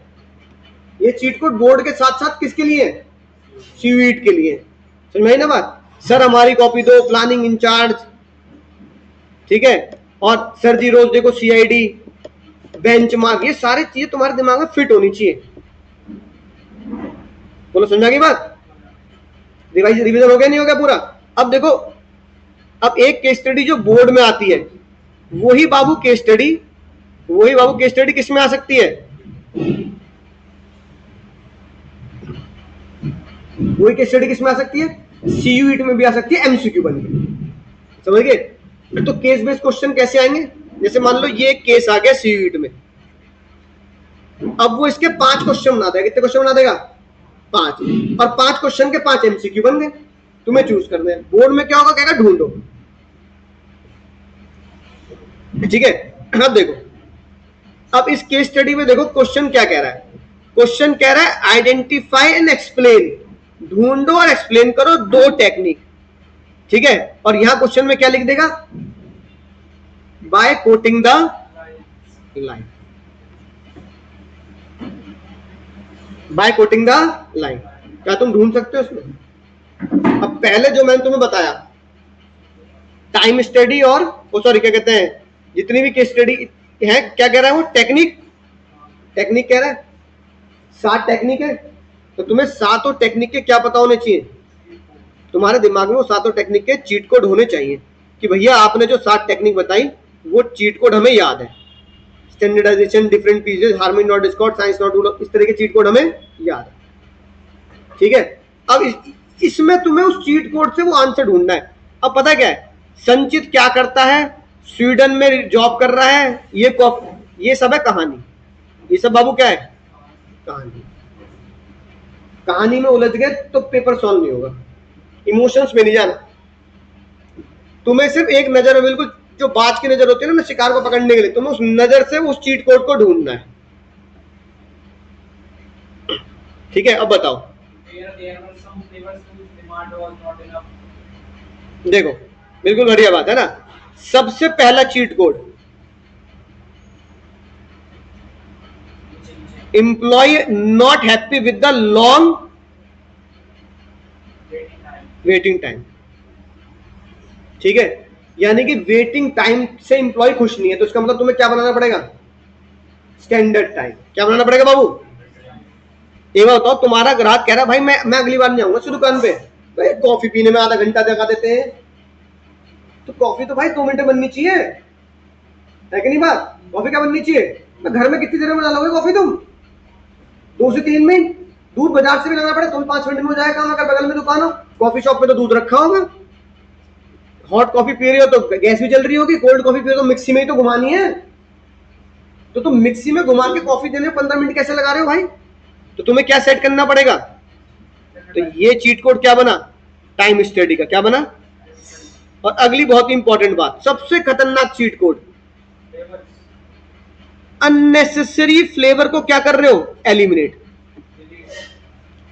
ये चीट कोड बोर्ड के साथ साथ किसके लिए, सीयूईटी के लिए, समझ में ना बात। सर हमारी कॉपी दो, प्लानिंग इंचार्ज, ठीक है, और सर जी रोज देखो सीआईडी, बेंचमार्क, ये सारी चीजें तुम्हारे दिमाग में फिट होनी चाहिए। बोलो समझा की बात, रिवीजन हो गया नहीं हो गया पूरा। अब देखो, अब एक केस स्टडी जो बोर्ड में आती है, वही बाबू केस स्टडी किस में आ सकती है, वही केस स्टडी किस में आ सकती है, सीयूईटी में भी आ सकती है, एमसीक्यू बन के, समझ गए। तो केस बेस्ड क्वेश्चन कैसे आएंगे, जैसे मान लो ये केस आ गया सीयूईटी में, अब वो इसके 5 क्वेश्चन बना देगा, कितने क्वेश्चन बना देगा, 5, और 5 क्वेश्चन के 5 एमसीक्यू बन गए, तुम्हें चूज करना है। बोर्ड में क्या होगा, कहेगा ढूंढो, ठीक है। अब देखो, अब इस केस स्टडी में देखो क्वेश्चन क्या कह रहा है, क्वेश्चन कह रहा है आइडेंटिफाई एंड एक्सप्लेन, ढूंढो और एक्सप्लेन करो 2 टेक्निक, ठीक है। और यहां क्वेश्चन में क्या लिख देगा, by quoting the line, by quoting the line, क्या तुम ढूंढ सकते हो उसमें। अब पहले जो मैंने तुम्हें बताया टाइम स्टडी और सॉरी क्या कहते हैं, जितनी भी केस स्टडी है, क्या कह रहा है वो, टेक्निक कह रहा है, 7 टेक्निक है, तो तुम्हें 7 टेक्निक के क्या पता होने चाहिए, तुम्हारे दिमाग में वो 7 टेक्निक के चीट कोड होने चाहिए, कि भैया आपने जो 7 टेक्निक बताई वो चीट कोड हमें याद है, standardisation, different pieces, harmony not discord, science not rule, इस तरह के चीट कोड हमें याद है, ठीक है। अब इसमें तुम्हें उस चीट कोड से वो आंसर ढूंढना है। अब पता क्या है, संचित क्या करता है, स्वीडन में जॉब कर रहा है, ये सब है कहानी। ये सब बाबू क्या है? कहानी। कहानी में उलझ गए तो पेपर सॉल्व नहीं होगा। इमोशंस में नहीं जाना। तुम्हें सिर्फ एक नजर है, बिल्कुल जो बाज की नजर होती है ना शिकार को पकड़ने के लिए, तुम्हें उस नजर से उस चीट कोड को ढूंढना है। ठीक है, अब बताओ। देखो बिल्कुल बढ़िया बात है ना। सबसे पहला cheat code, employ not happy with the long waiting time. ठीक है, यानी कि वेटिंग टाइम से एम्प्लॉय खुश नहीं है, तो इसका मतलब तुम्हें क्या बनाना पड़ेगा? Standard time. क्या बनाना पड़ेगा बाबू? एक बार बताओ, तुम्हारा ग्राहक कह रहा है भाई मैं अगली बार नहीं आऊंगा इस दुकान पे, भाई कॉफी पीने में आधा घंटा लगा देते हैं, तो कॉफी तो भाई 2 मिनट बननी चाहिए, है कि नहीं बात? कॉफी क्या बननी चाहिए? तो घर में कितनी देर में बना लोगे कॉफी तुम? 2 से 3 मिनट। दूध बाजार से भी लाना पड़े तुम 5 मिनट में हो जाएगा काम, अगर बगल में दुकान हो। कॉफी शॉप में तो दूध रखा होगा। हॉट कॉफी पी रही हो तो गैस भी चल रही होगी, कोल्ड कॉफी पी रही हो तो मिक्सी में ही तो घुमानी है, तो तुम मिक्सी में घुमा के कॉफी देने में 15 मिनट कैसे लगा रहे हो भाई? तो तुम्हें क्या सेट करना पड़ेगा? तो ये चीट कोड क्या बना? टाइम स्टडी का क्या बना? और अगली बहुत ही इंपॉर्टेंट बात, सबसे खतरनाक चीट कोड, अननेसेसरी फ्लेवर को क्या कर रहे हो? एलिमिनेट।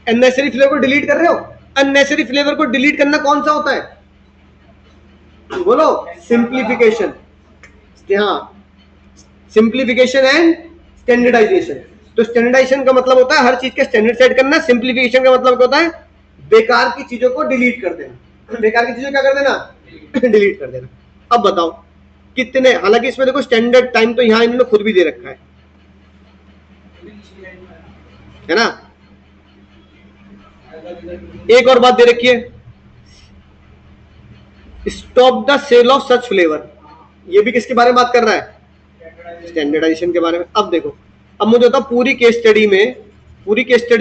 अननेसेसरी फ्लेवर को डिलीट कर रहे हो। अननेसेसरी फ्लेवर को डिलीट करना कौन सा होता है? बोलो, सिंप्लीफिकेशन। हाँ, सिंप्लीफिकेशन एंड स्टैंडर्डाइजेशन। तो स्टैंडर्डाइजेशन का मतलब होता है हर चीज का स्टैंडर्ड सेट करना। सिंप्लीफिकेशन का मतलब क्या होता है? बेकार की चीजों को डिलीट कर देना। बेकार की चीजों क्या कर देना? डिलीट कर देना। अब बताओ कितने, हालांकि इसमें देखो स्टैंडर्ड टाइम तो यहां इन्होंने खुद भी दे रखा है ना। एक और बात दे रखी है, stop the sale of such flavour. ये भी किसके बारे में बात कर रहा है? स्टैंडर्डाइजेशन के बारे में। अब देखो, अब मुझे होता पूरी केस स्टडी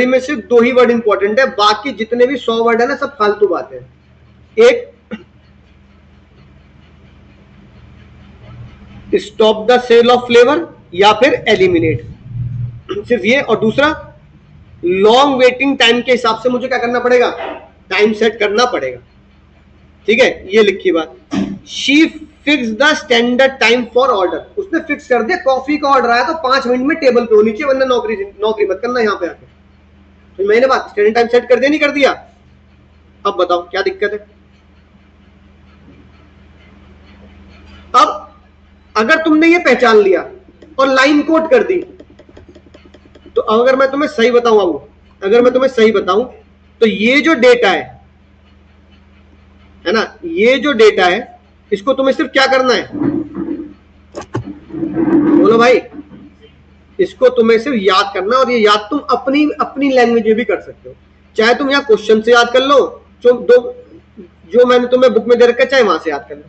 में सिर्फ 2 ही वर्ड इंपॉर्टेंट है, बाकी जितने भी 100 वर्ड है ना सब फालतू बात है। एक, stop the sale of flavour या फिर एलिमिनेट, सिर्फ ये। और दूसरा, लॉन्ग वेटिंग टाइम के हिसाब से मुझे क्या करना पड़ेगा? टाइम सेट करना पड़ेगा। ठीक है, ये लिखी बात। She fix the standard time for order. उसने फिक्स कर दिया, कॉफी का ऑर्डर आया तो 5 मिनट में टेबल पे होनी चाहिए, वरना नौकरी मत करना यहाँ पे आके। तो मैंने बात स्टैंडर्ड टाइम सेट कर दिया, नहीं कर दिया? अब बताओ क्या दिक्कत है? अब अगर तुमने ये पहचान लिया और लाइन कोड कर दी, तो अगर मैं तुम्हें सही बताऊं बाबू, अगर मैं तुम्हें सही बताऊं तो ये जो डेटा है ना, ये जो डेटा है इसको तुम्हें सिर्फ क्या करना है? बोलो भाई, इसको तुम्हें सिर्फ याद करना, और ये याद तुम अपनी लैंग्वेज में भी कर सकते हो। चाहे तुम यहाँ क्वेश्चन से याद कर लो, जो मैंने तुम्हें बुक में दे रखा है, चाहे वहां से याद कर लो।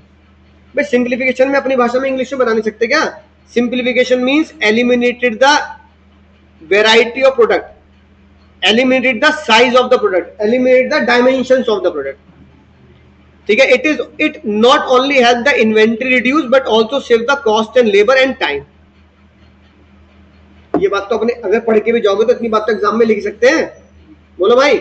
भाई सिंप्लीफिकेशन में अपनी भाषा में इंग्लिश में बना नहीं सकते क्या? Simplification means eliminated the variety of product, eliminated the size of the product, eliminated the dimensions of the product. ठीक है, it not only help the inventory reduce but also save the cost and labor and time. ये बात तो अपने अगर पढ़ के भी जाओगे तो इतनी बात तो एग्जाम में लिख सकते हैं। बोलो भाई,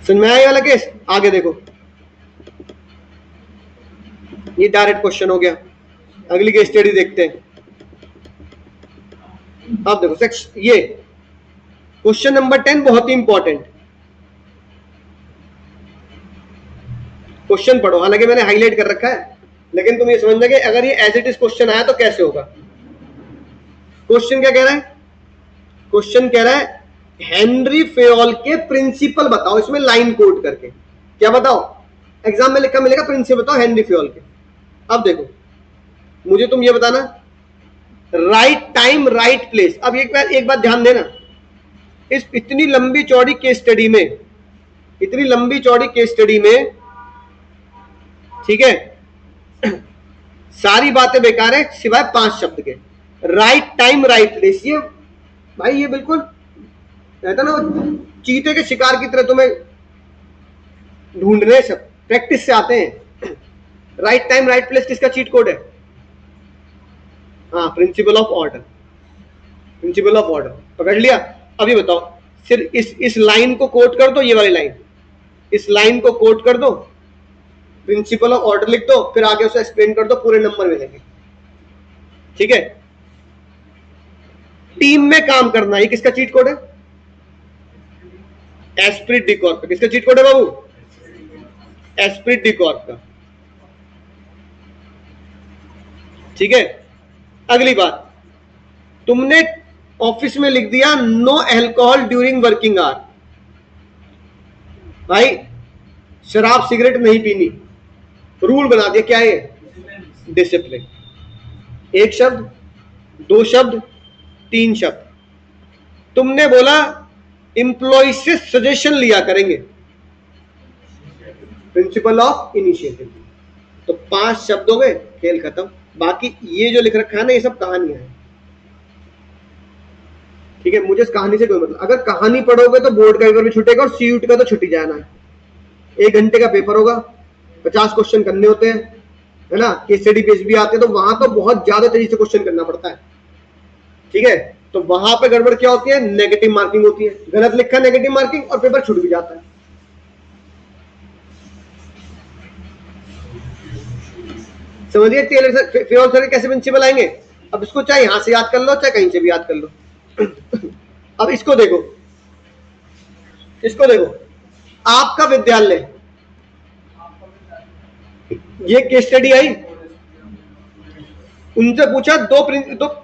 समझ में आया वाला केस? आगे देखो, ये डायरेक्ट क्वेश्चन हो गया। अगली केस स्टडी देखते हैं। अब देखो सेक्शन, ये क्वेश्चन नंबर 10 बहुत ही इंपॉर्टेंट क्वेश्चन पढ़ो। हालांकि मैंने हाईलाइट कर रखा है, लेकिन तुम ये समझना कि अगर ये एज इट इज क्वेश्चन आया तो कैसे होगा। क्वेश्चन क्या कह रहा है? क्वेश्चन कह रहा है हेनरी फेयोल के प्रिंसिपल बताओ, इसमें लाइन कोड करके। क्या बताओ? एग्जाम में लिखा मिलेगा प्रिंसिपल बताओ हेनरी फेयोल के। अब देखो, मुझे तुम ये बताना, राइट टाइम राइट प्लेस। अब एक बात ध्यान देना, इस इतनी लंबी चौड़ी केस स्टडी में, ठीक है, सारी बातें बेकार है सिवाय 5 शब्द के। राइट टाइम राइट प्लेस, ये भाई ये बिल्कुल कहता ना चीते के शिकार की तरह तुम्हें ढूंढने, सब प्रैक्टिस से आते हैं। राइट टाइम राइट प्लेस किसका चीट कोड है? हाँ, principle of order, principle of order पकड़ लिया। अभी बताओ, सिर्फ इस लाइन को कोट कर दो, ये वाली लाइन, इस लाइन को कोट कर दो, प्रिंसिपल ऑफ ऑर्डर लिख दो, फिर आगे उसे एक्सप्लेन कर दो, पूरे नंबर मिलेंगे। ठीक है, टीम में काम करना, ये किसका चीट कोड है? एस्प्रिट डी कॉर्प का। किसका चीट कोड है बाबू? एस्प्रिट डी कॉर्प का। ठीक है, अगली बात, तुमने ऑफिस में लिख दिया no alcohol during working hour. भाई शराब सिगरेट नहीं पीनी, रूल बना दिया। क्या है? डिसिप्लिन। एक शब्द, दो शब्द, तीन शब्द। तुमने बोला एम्प्लॉय से सजेशन लिया करेंगे, प्रिंसिपल ऑफ इनिशिएटिव। तो 5 शब्द हो गए, खेल खत्म। बाकी ये जो लिख रखा है ना, ये सब कहानियां हैं। ठीक है, मुझे इस कहानी से कोई मतलब, अगर कहानी पढ़ोगे तो बोर्ड का पेपर भी छूटेगा और सीयूटी का तो छुट्टी जाना है। 1 घंटे का पेपर होगा, 50 क्वेश्चन करने होते हैं, है ना। केस स्टडी पेज भी आते हैं, तो वहां तो बहुत ज्यादा तेजी से क्वेश्चन करना पड़ता है। ठीक है, तो वहां पे गड़बड़ क्या होती है? नेगेटिव मार्किंग होती है। गलत लिखा नेगेटिव मार्किंग, और पेपर छूट भी जाता है। समझिए टेलर सर, फेवर सर कैसे प्रिंसिपल आएंगे। अब इसको चाहे यहां से याद कर लो, चाहे कहीं से भी याद कर लो। अब इसको देखो, इसको देखो, आपका विद्यालय, ये केस स्टडी आई, उनसे पूछा दो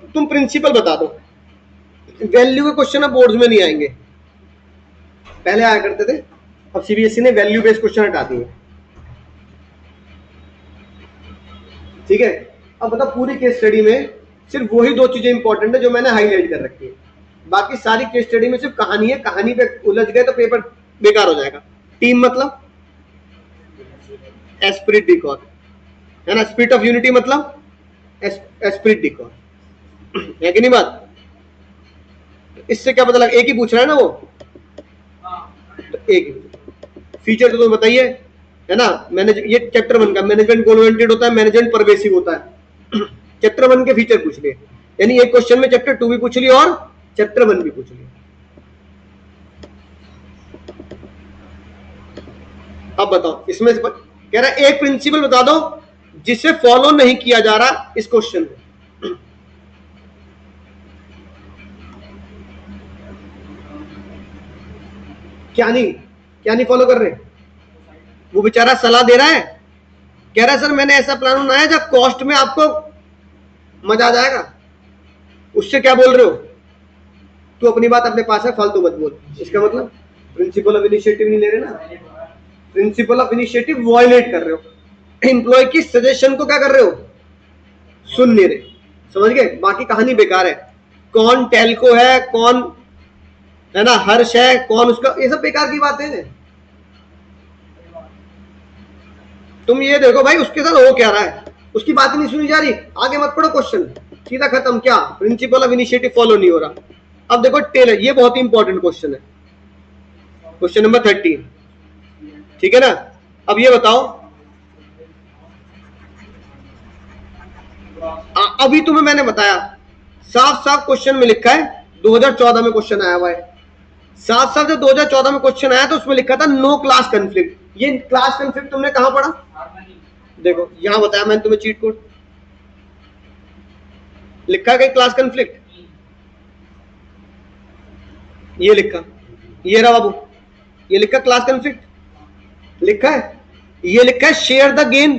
तुम प्रिंसिपल बता दो। वैल्यू के क्वेश्चन अब बोर्ड्स में नहीं आएंगे, पहले आया करते थे, अब सीबीएसई ने वैल्यू बेस्ड क्वेश्चन हटा दिए। ठीक है, अब बता, पूरी केस स्टडी में सिर्फ वही 2 चीजें इंपॉर्टेंट है जो मैंने हाईलाइट कर रखी है। बाकी सारी केस स्टडी में सिर्फ कहानी है, कहानी पे उलझ गए तो पेपर बेकार हो जाएगा। टीम मतलब एस्पिरिट डी कॉर्प, है ना। स्पिरिट ऑफ यूनिटी मतलब एस्पिरिट डी कॉर्प, है कि नहीं बात? इससे क्या पता लगा? एक ही पूछ रहा है ना वो, तो एक फीचर तो तुम्हें बताइए, है ना। मैनेज, ये चैप्टर 1 का मैनेजमेंट गोल ओरिएंटेड होता है, मैनेजमेंट परवेसिव होता है। चैप्टर 1 के फीचर पूछ लिए, यानी एक क्वेश्चन में चैप्टर 2 भी पूछ लिया और चैप्टर 1 भी पूछ लिया। अब बताओ, इसमें से कह रहा है एक प्रिंसिपल बता दो जिसे फॉलो नहीं किया जा रहा इस क्वेश्चन में। क्या नहीं फॉलो कर रहे? वो बेचारा सलाह दे रहा है, कह रहा है सर मैंने ऐसा प्लान बनाया जब कॉस्ट में आपको मजा आ जाएगा। उससे क्या बोल रहे हो? तू अपनी बात अपने पास है, फालतू मत बोल। इसका मतलब प्रिंसिपल ऑफ इनिशिएटिव नहीं ले रहे ना, प्रिंसिपल ऑफ इनिशिएटिव वायलेट कर रहे हो। एम्प्लॉय की सजेशन को क्या कर रहे हो? सुन नहीं रहे। समझ गए? बाकी कहानी बेकार है। कौन टेलको है, कौन है ना हर्ष है, कौन उसका, ये सब बेकार की बातें हैं। तुम ये देखो भाई उसके साथ हो क्या रहा है, उसकी बात नहीं सुनी जा रही, आगे मत पढ़ो, क्वेश्चन सीधा खत्म। क्या? प्रिंसिपल ऑफ इनिशिएटिव फॉलो नहीं हो रहा। अब देखो टेलर, ये बहुत ही इंपॉर्टेंट क्वेश्चन है, क्वेश्चन नंबर 13। ठीक है ना। अब ये बताओ, अभी तुम्हें मैंने बताया, साफ साफ क्वेश्चन में लिखा है, 2014 में क्वेश्चन आया हुआ है, साफ साफ जब 2014 में क्वेश्चन आया तो उसमें लिखा था नो क्लास कंफ्लिक्ट। ये क्लास कंफ्लिक्ट तुमने कहां पढ़ा? देखो यहां बताया मैंने तुम्हें, चीट कोड लिखा गया क्लास कंफ्लिक्ट, ये लिखा, ये रहा बाबू, ये लिखा क्लास कंफ्लिक्ट लिखा है, ये लिखा है share the gain,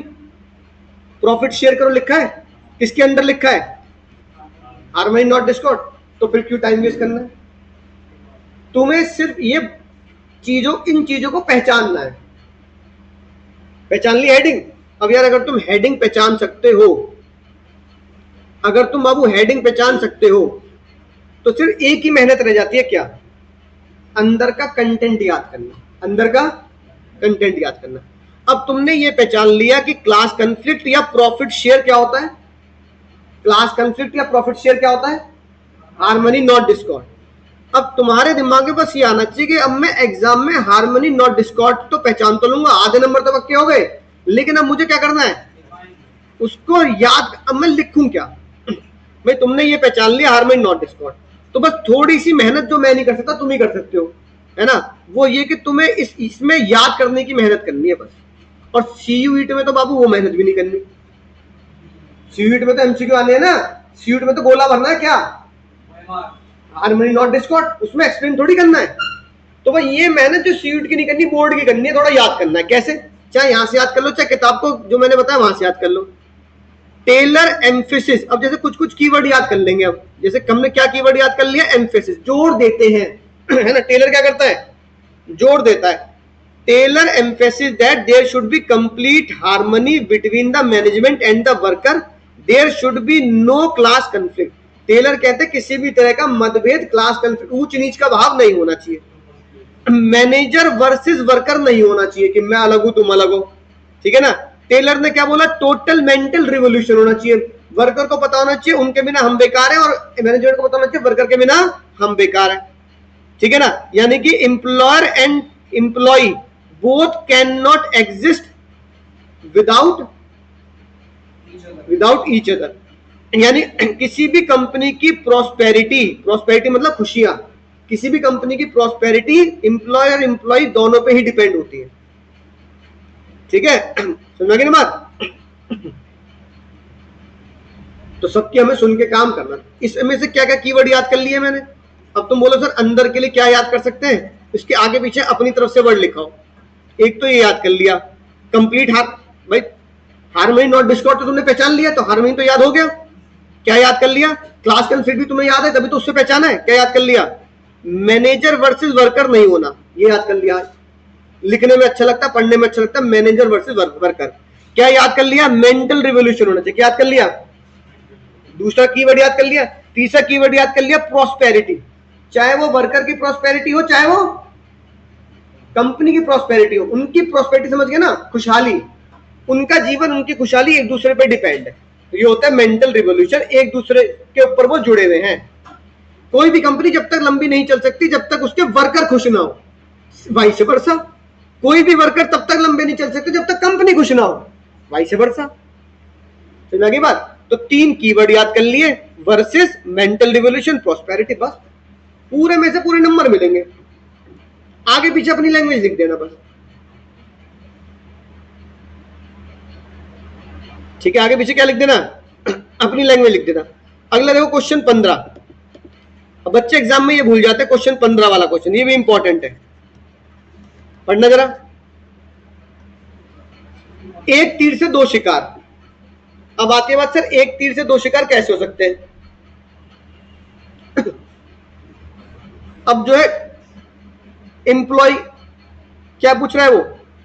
profit share करो लिखा है, किसके अंदर लिखा है? Harmony not Discord. तो फिर क्यों टाइम वेस्ट करना है? तुम्हें सिर्फ ये इन चीजों को पहचानना है। पहचान ली हेडिंग? अब यार अगर तुम हेडिंग पहचान सकते हो, अगर तुम बाबू हेडिंग पहचान सकते हो, तो सिर्फ एक ही मेहनत रह जाती है, क्या? अंदर का कंटेंट याद करना, अंदर का कंटेंट याद करना। अब तुमने ये पहचान लिया कि क्लास कंफ्लिक्ट या प्रॉफिट शेयर क्या होता है, क्लास कंफ्लिक्ट या प्रॉफिट शेयर क्या होता है? Harmony not Discord. अब तुम्हारे दिमाग में बस ये आना चाहिए कि अब मैं एग्जाम में हार्मनी नॉट डिस्कॉर्ड तो पहचान तो लूंगा, आधे नंबर तो पक्के हो गए, लेकिन अब मुझे क्या करना है, उसको याद, अब मैं लिखूं क्या। भाई तुमने ये पहचान लिया हार्मनी नॉट डिस्कॉर्ड, तो बस थोड़ी सी मेहनत जो मैं नहीं कर सकता तुम ही कर सकते हो, है ना, वो ये कि तुम्हें इसमें याद करने की मेहनत करनी है बस। और सीयूईटी में तो बाबू वो मेहनत भी नहीं करनी, सीयूईटी में तो एमसीक्यू आने हैं ना, सीयूईटी में तो गोला भरना है, क्या हार्मनी नॉट डिस्कॉर्ड, उसमें एक्सप्लेन थोड़ी करना है। तो भाई ये मेहनत जो सीयूईटी की नहीं करनी, बोर्ड की करनी है, थोड़ा याद करना है। कैसे, चाहे यहां से याद कर लो, चाहे किताब को जो मैंने बताया वहां से याद कर लो। टेलर एम्फेसिस, अब जैसे कुछ कुछ कीवर्ड याद कर लेंगे। अब जैसे हमने क्या कीवर्ड याद कर लिया, एम्फेसिस, जोर देते हैं, है ना, टेलर क्या करता है, जोर देता है। Taylor emphasis that there should be complete harmony between the management and the worker, there should be no class conflict. Taylor कहते हैं किसी भी तरह का मतभेद, क्लास कंफ्लिक्ट, ऊंच नीच का भाव नहीं होना चाहिए। मैनेजर वर्सेस वर्कर नहीं होना चाहिए कि मैं अलग हूं तुम अलग हो, ठीक है ना। टेलर ने क्या बोला, टोटल मेंटल रिवोल्यूशन होना चाहिए, वर्कर को पता होना चाहिए उनके बिना हम बेकार हैं, और मैनेजर को पता होना चाहिए वर्कर के बिना हम बेकार हैं, ठीक है ना। यानी कि employer and employ both can not exist without each other. यानी किसी भी कंपनी की प्रॉस्पेरिटी मतलब खुशियां, किसी भी कंपनी की प्रॉस्पेरिटी एम्प्लॉयर एम्प्लॉय दोनों पे ही डिपेंड होती है, ठीक है, समझ गए ना बात। तो सबकी हमें सुन के काम करना। इसमें से क्या क्या कीवर्ड याद कर लिए मैंने। अब तुम बोलो सर अंदर के लिए क्या याद कर सकते हैं, इसके आगे पीछे अपनी तरफ से वर्ड लिखाओ। एक तो ये याद कर लिया कंप्लीट भाई हार्मनी नॉट डिस्कॉर्ड तो तुमने पहचान लिया, तो हार्मनी तो याद हो गया। क्या याद कर लिया, क्लास कंफ्लिक्ट भी तुम्हें याद है, तभी तो उससे पहचाना है। क्या याद कर लिया, मैनेजर वर्सेस वर्कर नहीं होना, ये याद कर लिया। लिखने में अच्छा लगता, पढ़ने में अच्छा लगता, मैनेजर वर्सेस वर्कर। क्या याद कर लिया, मेंटल रिवोल्यूशन होना चाहिए। क्या याद कर लिया, दूसरा कीवर्ड याद कर लिया। तीसरा कीवर्ड याद कर लिया, प्रॉस्पेरिटी, चाहे वो वर्कर की प्रॉस्पेरिटी हो चाहे वो कंपनी की प्रॉस्पेरिटी हो, उनकी प्रॉस्पेरिटी समझ गए ना, खुशहाली, उनका जीवन उनकी खुशहाली एक दूसरे पे डिपेंड है। तो ये होता है मेंटल रिवोल्यूशन, एक दूसरे के ऊपर वो जुड़े हुए हैं। कोई भी कंपनी जब तक लंबी नहीं चल सकती जब तक उसके वर्कर खुश ना हो, वाइस वर्सा। कोई भी वर्कर तब तक लंबे नहीं चल सकते जब तक कंपनी खुश ना हो, वाइस वर्सा। समझ गई बात। तो 3 कीवर्ड याद कर लिए, वर्सेस, मेंटल रिवोल्यूशन, प्रॉस्पेरिटी, बस पूरे में से पूरे नंबर मिलेंगे। आगे पीछे अपनी लैंग्वेज लिख देना बस, ठीक है, आगे पीछे क्या लिख देना, अपनी लैंग्वेज लिख देना। अगला देखो क्वेश्चन 15। अब बच्चे एग्जाम में ये भूल जाते हैं, क्वेश्चन 15 वाला क्वेश्चन, ये भी इंपॉर्टेंट है, पढ़ना जरा। एक तीर से 2 शिकार। अब आती है बात, सर एक तीर से 2 शिकार कैसे हो सकते हैं। अब जो है एम्प्लॉय क्या पूछ रहा है, वो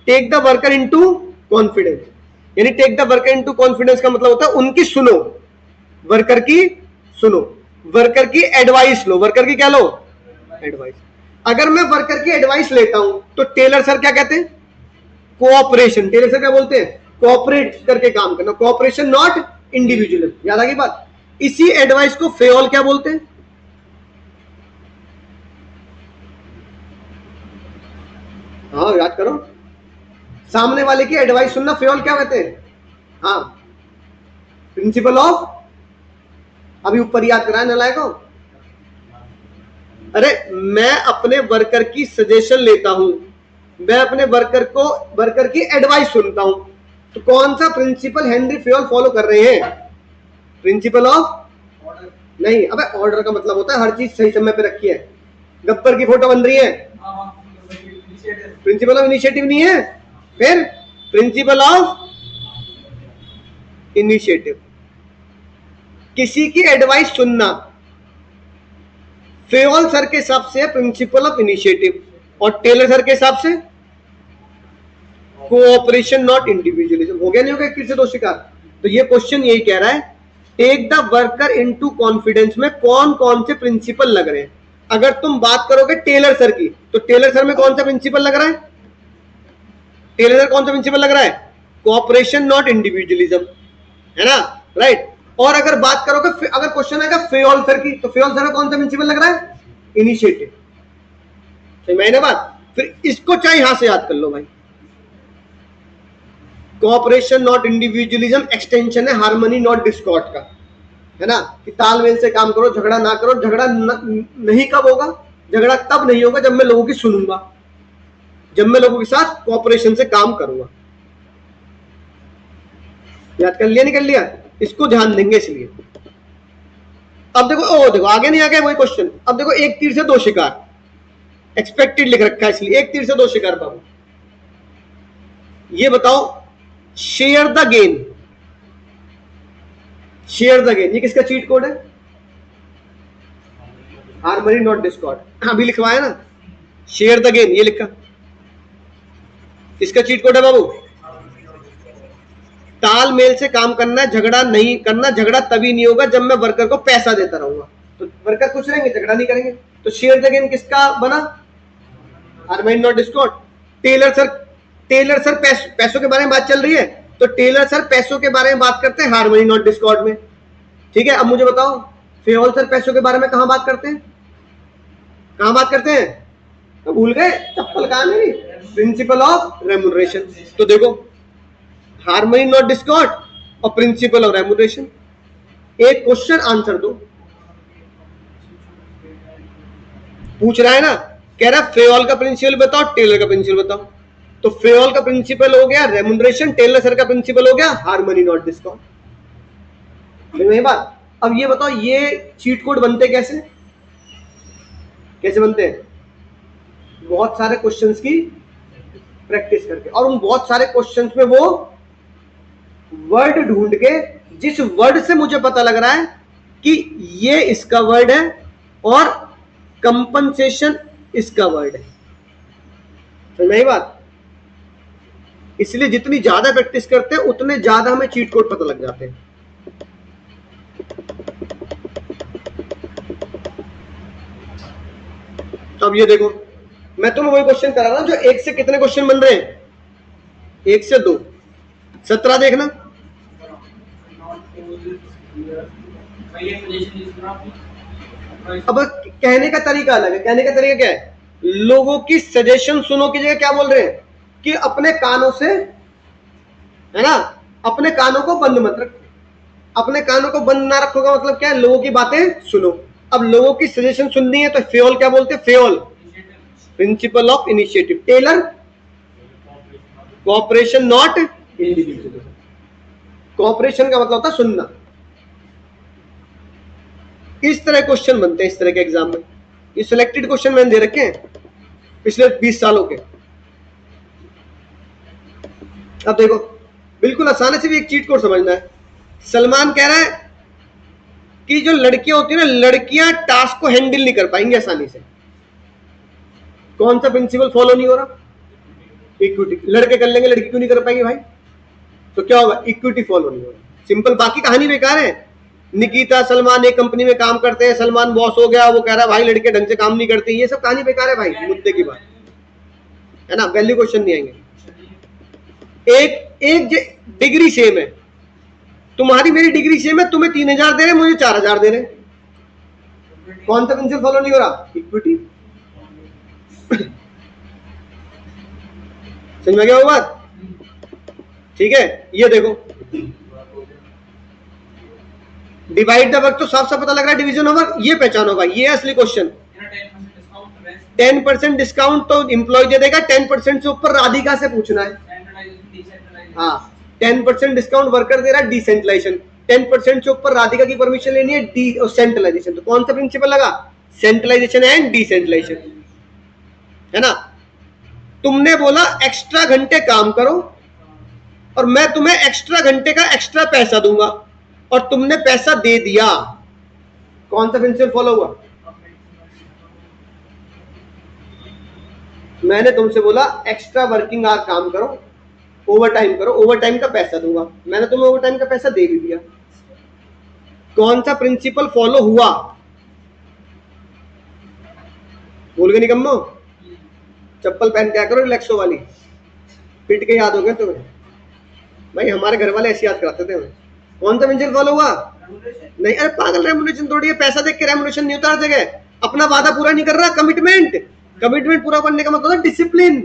take the worker into confidence, यानी take the worker into confidence का मतलब होता है उनकी सुनो, वर्कर की सुनो, वर्कर की एडवाइस लो। वर्कर की क्या लो, एडवाइस। अगर मैं वर्कर की एडवाइस लेता हूं तो टेलर सर क्या कहते हैं, कोऑपरेशन। टेलर सर क्या बोलते हैं, कोऑपरेट करके काम करना, कोऑपरेशन नॉट इंडिविजुअलिज्म। याद आ गई बात। इसी एडवाइस को फेओल क्या बोलते हैं, हाँ याद करो, सामने वाले की एडवाइस सुनना फेओल क्या कहते हैं, हाँ प्रिंसिपल ऑफ, अभी ऊपर याद कराया नलायकों। अरे मैं अपने वर्कर की सजेशन लेता हूं, मैं अपने वर्कर की एडवाइस सुनता हूं, तो कौन सा प्रिंसिपल हेनरी फेओल फॉलो कर रहे हैं, प्रिंसिपल ऑफ ऑर्डर। नहीं, अबे ऑर्डर का मतलब होता है हर चीज सही समय पे रखी है। गब्बर की फोटो बन रही है, प्रिंसिपल ऑफ इनिशिएटिव नहीं है, फिर प्रिंसिपल ऑफ इनिशिएटिव। किसी की एडवाइस सुनना फेओल सर के हिसाब से प्रिंसिपल ऑफ इनिशिएटिव, और टेलर सर के हिसाब से कोऑपरेशन नॉट इंडिविजुअलिज्म। हो गया नहीं हो गया, किसी से 2 शिकार। तो ये क्वेश्चन यही कह रहा है, take the worker into confidence में कौन कौन से प्रिंसिपल लग रहे हैं। अगर तुम बात करोगे टेलर सर की, तो टेलर सर में कौन सा प्रिंसिपल लग रहा है, टेलर सर कौन सा प्रिंसिपल लग रहा है, कोऑपरेशन नॉट इंडिविजुअलिज्म, है ना, राइट। और अगर बात करोगे, अगर क्वेश्चन आएगा फेओल सर की, तो फेओल सर का कौन सा प्रिंसिपल लग रहा है, इनिशिएटिव। समझ में आई ना बात? फिर इसको चाहे यहां से याद कर लो भाई, कोऑपरेशन नॉट इंडिविजुअलिज्म एक्सटेंशन है हार्मनी नॉट डिस्कॉर्ड का, है ना, कि तालमेल से काम करो, झगड़ा ना करो। झगड़ा नहीं कब होगा? झगड़ा तब नहीं होगा जब मैं लोगों की सुनूंगा, जब मैं लोगों के साथ कोऑपरेशन से काम करूंगा। याद कर लिया? नहीं कर लिया? इसको ध्यान देंगे इसलिए। अब देखो, ओ देखो आगे नहीं आ गया वही क्वेश्चन। अब देखो, एक तीर से दो शिकार, एक्सपेक्टेड लिख रखा है इसलिए एक तीर से दो शिकार। बाबू ये बताओ, share the gain, share the gain ये किसका चीट कोड है? Harmony not Discord. अभी लिखवाया ना, शेयर द गेन ये लिखा, इसका चीट कोड है बाबू। तालमेल से काम करना है, झगड़ा नहीं करना। झगड़ा तभी नहीं होगा जब मैं वर्कर को पैसा देता रहूंगा, तो वर्कर खुश रहेंगे, झगड़ा नहीं करेंगे। तो शेयर द गेन किसका बना? Harmony not discord. Taylor sir पैसों के बारे में बात चल रही है, तो टेलर सर पैसों के बारे में बात करते हैं हार्मनी नॉट डिस्कॉर्ड में। ठीक है, अब मुझे बताओ, फेओल सर पैसों के बारे में कहां बात करते हैं? कहां बात करते हैं? तो भूल गए, चप्पल कहां मेरी? Principle of remuneration. तो देखो, हार्मनी नॉट डिस्कॉर्ड और प्रिंसिपल ऑफ रेम्यूनरेशन। एक क्वेश्चन आंसर दो। पूछ रहा है ना, कह रहा है फेओल का प्रिंसिपल बताओ, टेलर का प्रिंसिपल बताओ। तो फेओल का प्रिंसिपल हो गया रेम्यूनरेशन, टेलर सर का प्रिंसिपल हो गया हार्मनी नॉट डिस्कॉर्ड। वही बात। अब ये बताओ, ये चीट कोड बनते कैसे? कैसे बनते हैं? बहुत सारे क्वेश्चंस की प्रैक्टिस करके, और उन बहुत सारे क्वेश्चंस में वो वर्ड ढूंढ के, जिस वर्ड से मुझे पता लग रहा है कि ये इसका वर्ड है और कंपनसेशन इसका वर्ड है। समझ में आई बात? इसलिए जितनी ज्यादा प्रैक्टिस करते हैं उतने ज्यादा हमें चीट कोड पता लग जाते हैं। अब ये देखो, मैं तुम्हें वही क्वेश्चन करा रहा हूं जो एक से कितने क्वेश्चन बन रहे हैं? एक से दो। 17 देखना। अब कहने का तरीका अलग है। कहने का तरीका क्या है? लोगों की सजेशन सुनो की जगह क्या बोल रहे हैं कि अपने कानों से, है ना, अपने कानों को बंद मत रखो। अपने कानों को बंद ना रखो का मतलब क्या है? लोगों की बातें सुनो। अब लोगों की सजेशन सुननी है तो फेओल क्या बोलते हैं? Fayol principle of initiative. Taylor cooperation not individual. Cooperation का मतलब होता है सुनना। इस तरह क्वेश्चन बनते हैं इस तरह के एग्जाम में। ये सिलेक्टेड क्वेश्चन मैंने दे रखे हैं पिछले 20 सालों के। अब देखो, बिल्कुल आसानी से भी एक चीट कोड समझना है। सलमान कह रहा है कि जो लड़कियां होती है ना, लड़कियां टास्क को हैंडल नहीं कर पाएंगी आसानी से। कौन सा प्रिंसिपल फॉलो नहीं हो रहा? इक्विटी। लड़के कर लेंगे, लड़की क्यों नहीं कर पाएंगे भाई? तो क्या होगा? इक्विटी फॉलो नहीं हो रहा। सिंपल। बाकी कहानी बेकार है। निकिता सलमान एक कंपनी में काम करते हैं, सलमान बॉस हो गया, वो कह रहा है भाई लड़के ढंग से काम नहीं करते। ये सब कहानी बेकार है भाई, मुद्दे की बात है ना। वैल्यू क्वेश्चन नहीं आएंगे। एक डिग्री सेम है, तुम्हारी मेरी डिग्री सेम है, तुम्हें 3000 दे रहे, मुझे 4000 दे रहे। कौन सा प्रिंसिपल फॉलो नहीं हो रहा? इक्विटी। समझ में गया वो बात? ठीक है, ये देखो, डिवाइड द वर्क तो साफ साफ पता लग रहा है, डिवीजन ऑफ वर्क ये पहचानो भाई, ये असली क्वेश्चन। 10% डिस्काउंट तो एम्प्लॉय दे देगा, 10% से ऊपर राधिका से पूछना है। हाँ, 10% डिस्काउंट वर्कर दे रहा है, डिसेंट्रलाइजेशन। 10% से ऊपर राधिका की परमिशन लेनी है, डी और सेंट्रलाइजेशन। तो कौन सा प्रिंसिपल लगा? सेंट्रलाइजेशन एंड डिसेंट्रलाइजेशन, है ना। तुमने बोला एक्स्ट्रा घंटे काम करो और मैं तुम्हें एक्स्ट्रा घंटे का एक्स्ट्रा पैसा दूंगा, और तुमने पैसा दे दिया। कौन सा प्रिंसिपल फॉलो हुआ? मैंने तुमसे बोला एक्स्ट्रा वर्किंग आवर काम करो, ओवर टाइम करो, ओवर टाइम का पैसा दूंगा। मैंने तुम्हें ओवर टाइम का पैसा दे भी दिया। कौन सा प्रिंसिपल फॉलो हुआ? भूल गए निकम्मो? चप्पल पहन क्या करो रिलैक्सो वाली, पिट के याद हो गए तुम्हें भाई। हमारे घर वाले ऐसे याद कराते थे हमें। कौन सा प्रिंसिपल फॉलो हुआ? नहीं, अरे पागल, रेम्यूनरेशन थोड़ी है। पैसा देख के रेम्यूनरेशन नहीं होता हर जगह। अपना वादा पूरा नहीं कर रहा, कमिटमेंट। कमिटमेंट पूरा करने का मतलब डिसिप्लिन।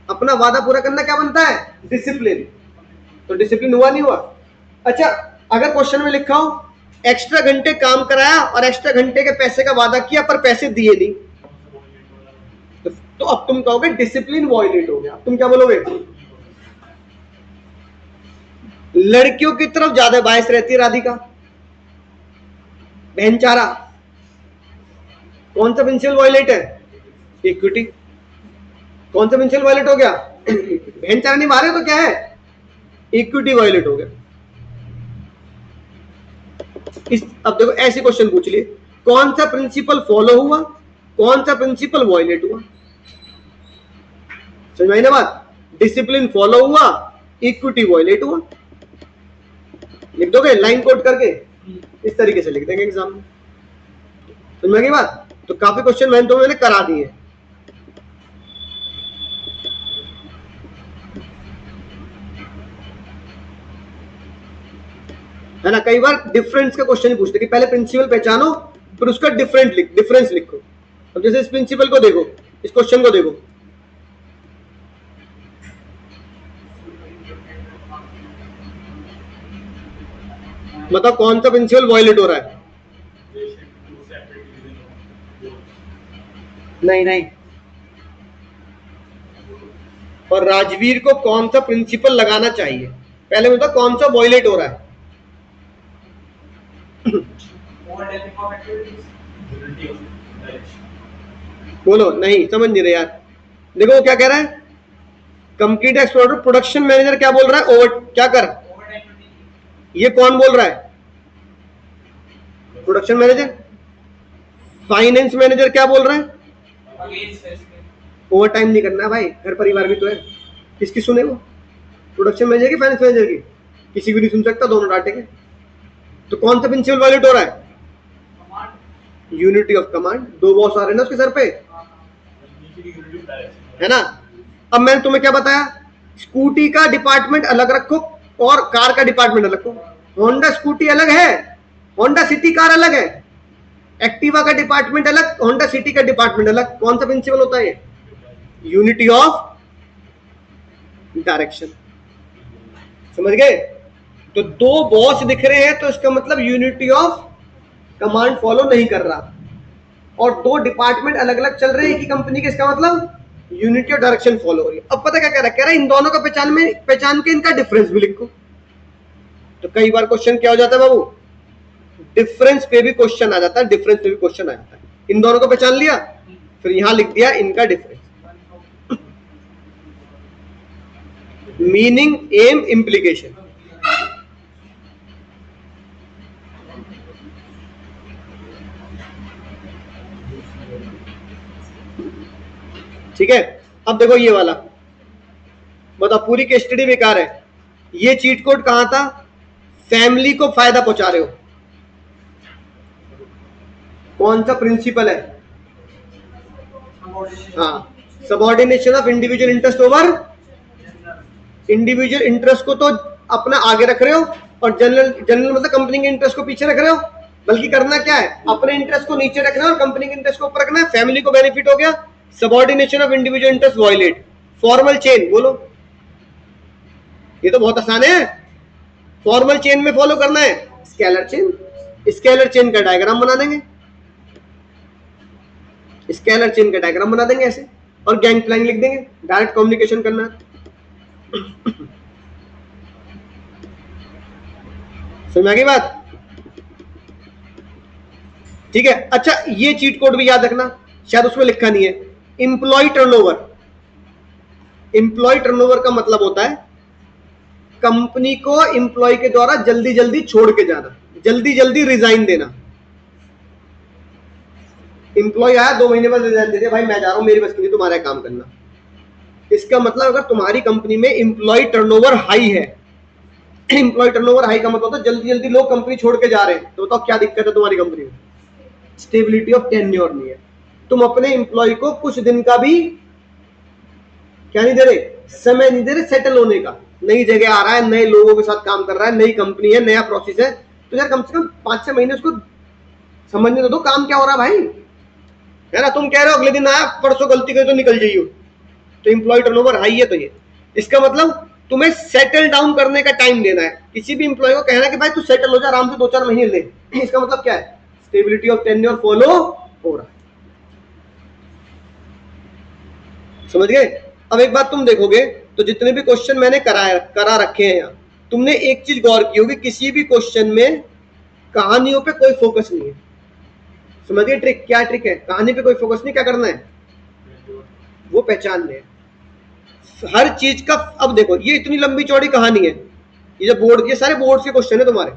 अपना वादा पूरा करना क्या बनता है? डिसिप्लिन। तो डिसिप्लिन हुआ नहीं हुआ? अच्छा, अगर क्वेश्चन में लिखा हो एक्स्ट्रा घंटे काम कराया और एक्स्ट्रा घंटे के पैसे का वादा किया पर पैसे दिए नहीं, तो अब तुम कहोगे डिसिप्लिन वॉयलेट हो गया। तुम क्या बोलोगे? लड़कियों की तरफ ज्यादा बायस रहती है राधिका, बहनचारा। कौन सा प्रिंसिपल वॉयलेट है? इक्विटी। कौन सा प्रिंसिपल वॉयलेट हो गया? बहनचारा नहीं मारे तो क्या है? इक्विटी वॉयलेट हो गया। अब देखो ऐसे क्वेश्चन पूछ लिए, कौन सा प्रिंसिपल फॉलो हुआ, कौन सा प्रिंसिपल वॉयलेट हुआ? समझ में आई ना बात? डिसिप्लिन फॉलो हुआ, इक्विटी वॉयलेट हुआ। लिख दोगे लाइन कोड करके? इस तरीके से लिख देंगे एग्जाम में। समझ में आई बात? तो काफी क्वेश्चन मैंने करा दिए। है ना? कई बार डिफरेंस का क्वेश्चन पूछते कि पहले प्रिंसिपल पहचानो फिर उसका डिफरेंस लिखो। अब जैसे इस प्रिंसिपल को देखो, इस क्वेश्चन को देखो, मतलब कौन सा प्रिंसिपल वॉयलेट हो रहा है? नहीं। और राजवीर को कौन सा प्रिंसिपल लगाना चाहिए? पहले मतलब कौन सा वॉयलेट हो रहा है? बोलो, नहीं समझ नहीं रहे यार। देखो वो क्या कह रहा है, कंप्लीट एक्सप्लोरर प्रोडक्शन मैनेजर क्या बोल रहा है? ओवर क्या कर? ये कौन बोल रहा है? Production manager. फाइनेंस मैनेजर क्या बोल रहा है? ओवर टाइम नहीं करना भाई, घर परिवार भी तो है। किसकी सुने वो? प्रोडक्शन मैनेजर की, फाइनेंस मैनेजर की? किसी भी नहीं सुन सकता, दोनों डांटेंगे। तो कौन सा प्रिंसिपल वॉयलेट हो रहा है? Unity of command. दो बॉस आ रहे हैं ना उसके सर पे, है ना? अब मैंने तुम्हें क्या बताया, स्कूटी का डिपार्टमेंट अलग रखो और कार का डिपार्टमेंट अलग रखो। होंडा स्कूटी अलग है, होंडा सिटी कार अलग है, एक्टिवा का डिपार्टमेंट अलग, होंडा सिटी का डिपार्टमेंट अलग। कौन सा प्रिंसिपल होता है? Unity of direction. समझ गए? तो दो बॉस दिख रहे हैं तो इसका मतलब यूनिटी ऑफ कमांड फॉलो नहीं कर रहा, और दो डिपार्टमेंट अलग अलग चल रहे हैं कि कंपनी के, इसका मतलब यूनिटी ऑफ डायरेक्शन फॉलो हो रही है। अब पता क्या कह रहा है इन दोनों का पहचान के इनका डिफरेंस भी लिखो। तो कई बार क्वेश्चन क्या हो जाता है बाबू, डिफरेंस पे भी क्वेश्चन आ जाता है, डिफरेंस पे भी क्वेश्चन आ जाता है। इन दोनों को पहचान लिया, फिर यहां लिख दिया इनका डिफरेंस। Meaning, M, implication. ठीक है? अब देखो ये वाला, बताओ पूरी केस स्टडी बेकार है। ये चीट कोड कहां था? फैमिली को फायदा पहुंचा रहे हो। कौन सा प्रिंसिपल है? हाँ, subordination of individual interest over individual interest को तो अपना आगे रख रहे हो, और जनरल मतलब कंपनी के इंटरेस्ट को पीछे रख रहे हो। बल्कि करना क्या है, अपने इंटरेस्ट को नीचे रखना है और कंपनी के इंटरेस्ट को ऊपर रखना है। फैमिली को बेनिफिट हो गया, subordination of individual interest violet. Formal chain बोलो, ये तो बहुत आसान है। फॉर्मल चेन में फॉलो करना है स्केलर चेन। स्केलर चेन का डायग्राम बना देंगे, स्केलर चेन का डायग्राम बना देंगे ऐसे, और गैंग प्लैंग लिख देंगे। डायरेक्ट कम्युनिकेशन करना है। समझ में आ गई बात? ठीक है। अच्छा, ये चीट कोड भी याद रखना, शायद उसमें लिखा नहीं है। Employee turnover. इंप्लॉय टर्नओवर का मतलब होता है कंपनी को इंप्लॉय के द्वारा जल्दी जल्दी छोड़ के जाना, जल्दी जल्दी रिजाइन देना। इंप्लॉय आया 2 महीने बाद रिजाइन दे दिया, भाई मैं जा रहा हूं, मेरी बस की नहीं तुम्हारा काम करना। इसका मतलब अगर तुम्हारी कंपनी में इंप्लॉय टर्नओवर हाई है, इंप्लॉय टर्नओवर हाई का मतलब तो जल्दी जल्दी लोग कंपनी छोड़ के जा रहे हैं, तो बताओ क्या दिक्कत है तुम्हारी कंपनी में? स्टेबिलिटी ऑफ टेन्योर नहीं है। तुम अपने इंप्लॉय को कुछ दिन का भी क्या नहीं दे रहे, समय नहीं दे रहे सेटल होने का। नई जगह आ रहा है, नए लोगों के साथ काम कर रहा है, नई कंपनी है, नया प्रोसेस है, तो यार कम से कम 5-6 महीने उसको समझने तो दो काम क्या हो रहा है भाई, है ना। तुम कह रहे हो अगले दिन आया, परसों गलती करे तो निकल जाइयो, तो एम्प्लॉय टर्नओवर हाई है। तो ये इसका मतलब तुम्हें सेटल डाउन करने का टाइम देना है। किसी भी एम्प्लॉय को कहना है कि भाई तू सेटल हो जा, आराम से 2-4 महीने ले, इसका मतलब क्या है, स्टेबिलिटी ऑफ टेन्योर फॉलो हो रहा है। समझ गए। अब एक बात तुम देखोगे तो जितने भी क्वेश्चन मैंने करा रखे हैं यहाँ, तुमने एक चीज गौर की होगी, किसी भी क्वेश्चन में कहानियों पे कोई फोकस नहीं है। समझ गए ट्रिक, क्या ट्रिक है, कहानी पे कोई फोकस नहीं, क्या करना है, वो पहचानने है हर चीज का। अब देखो ये इतनी लंबी चौड़ी कहानी है, ये जो बोर्ड, ये सारे बोर्ड के क्वेश्चन है तुम्हारे,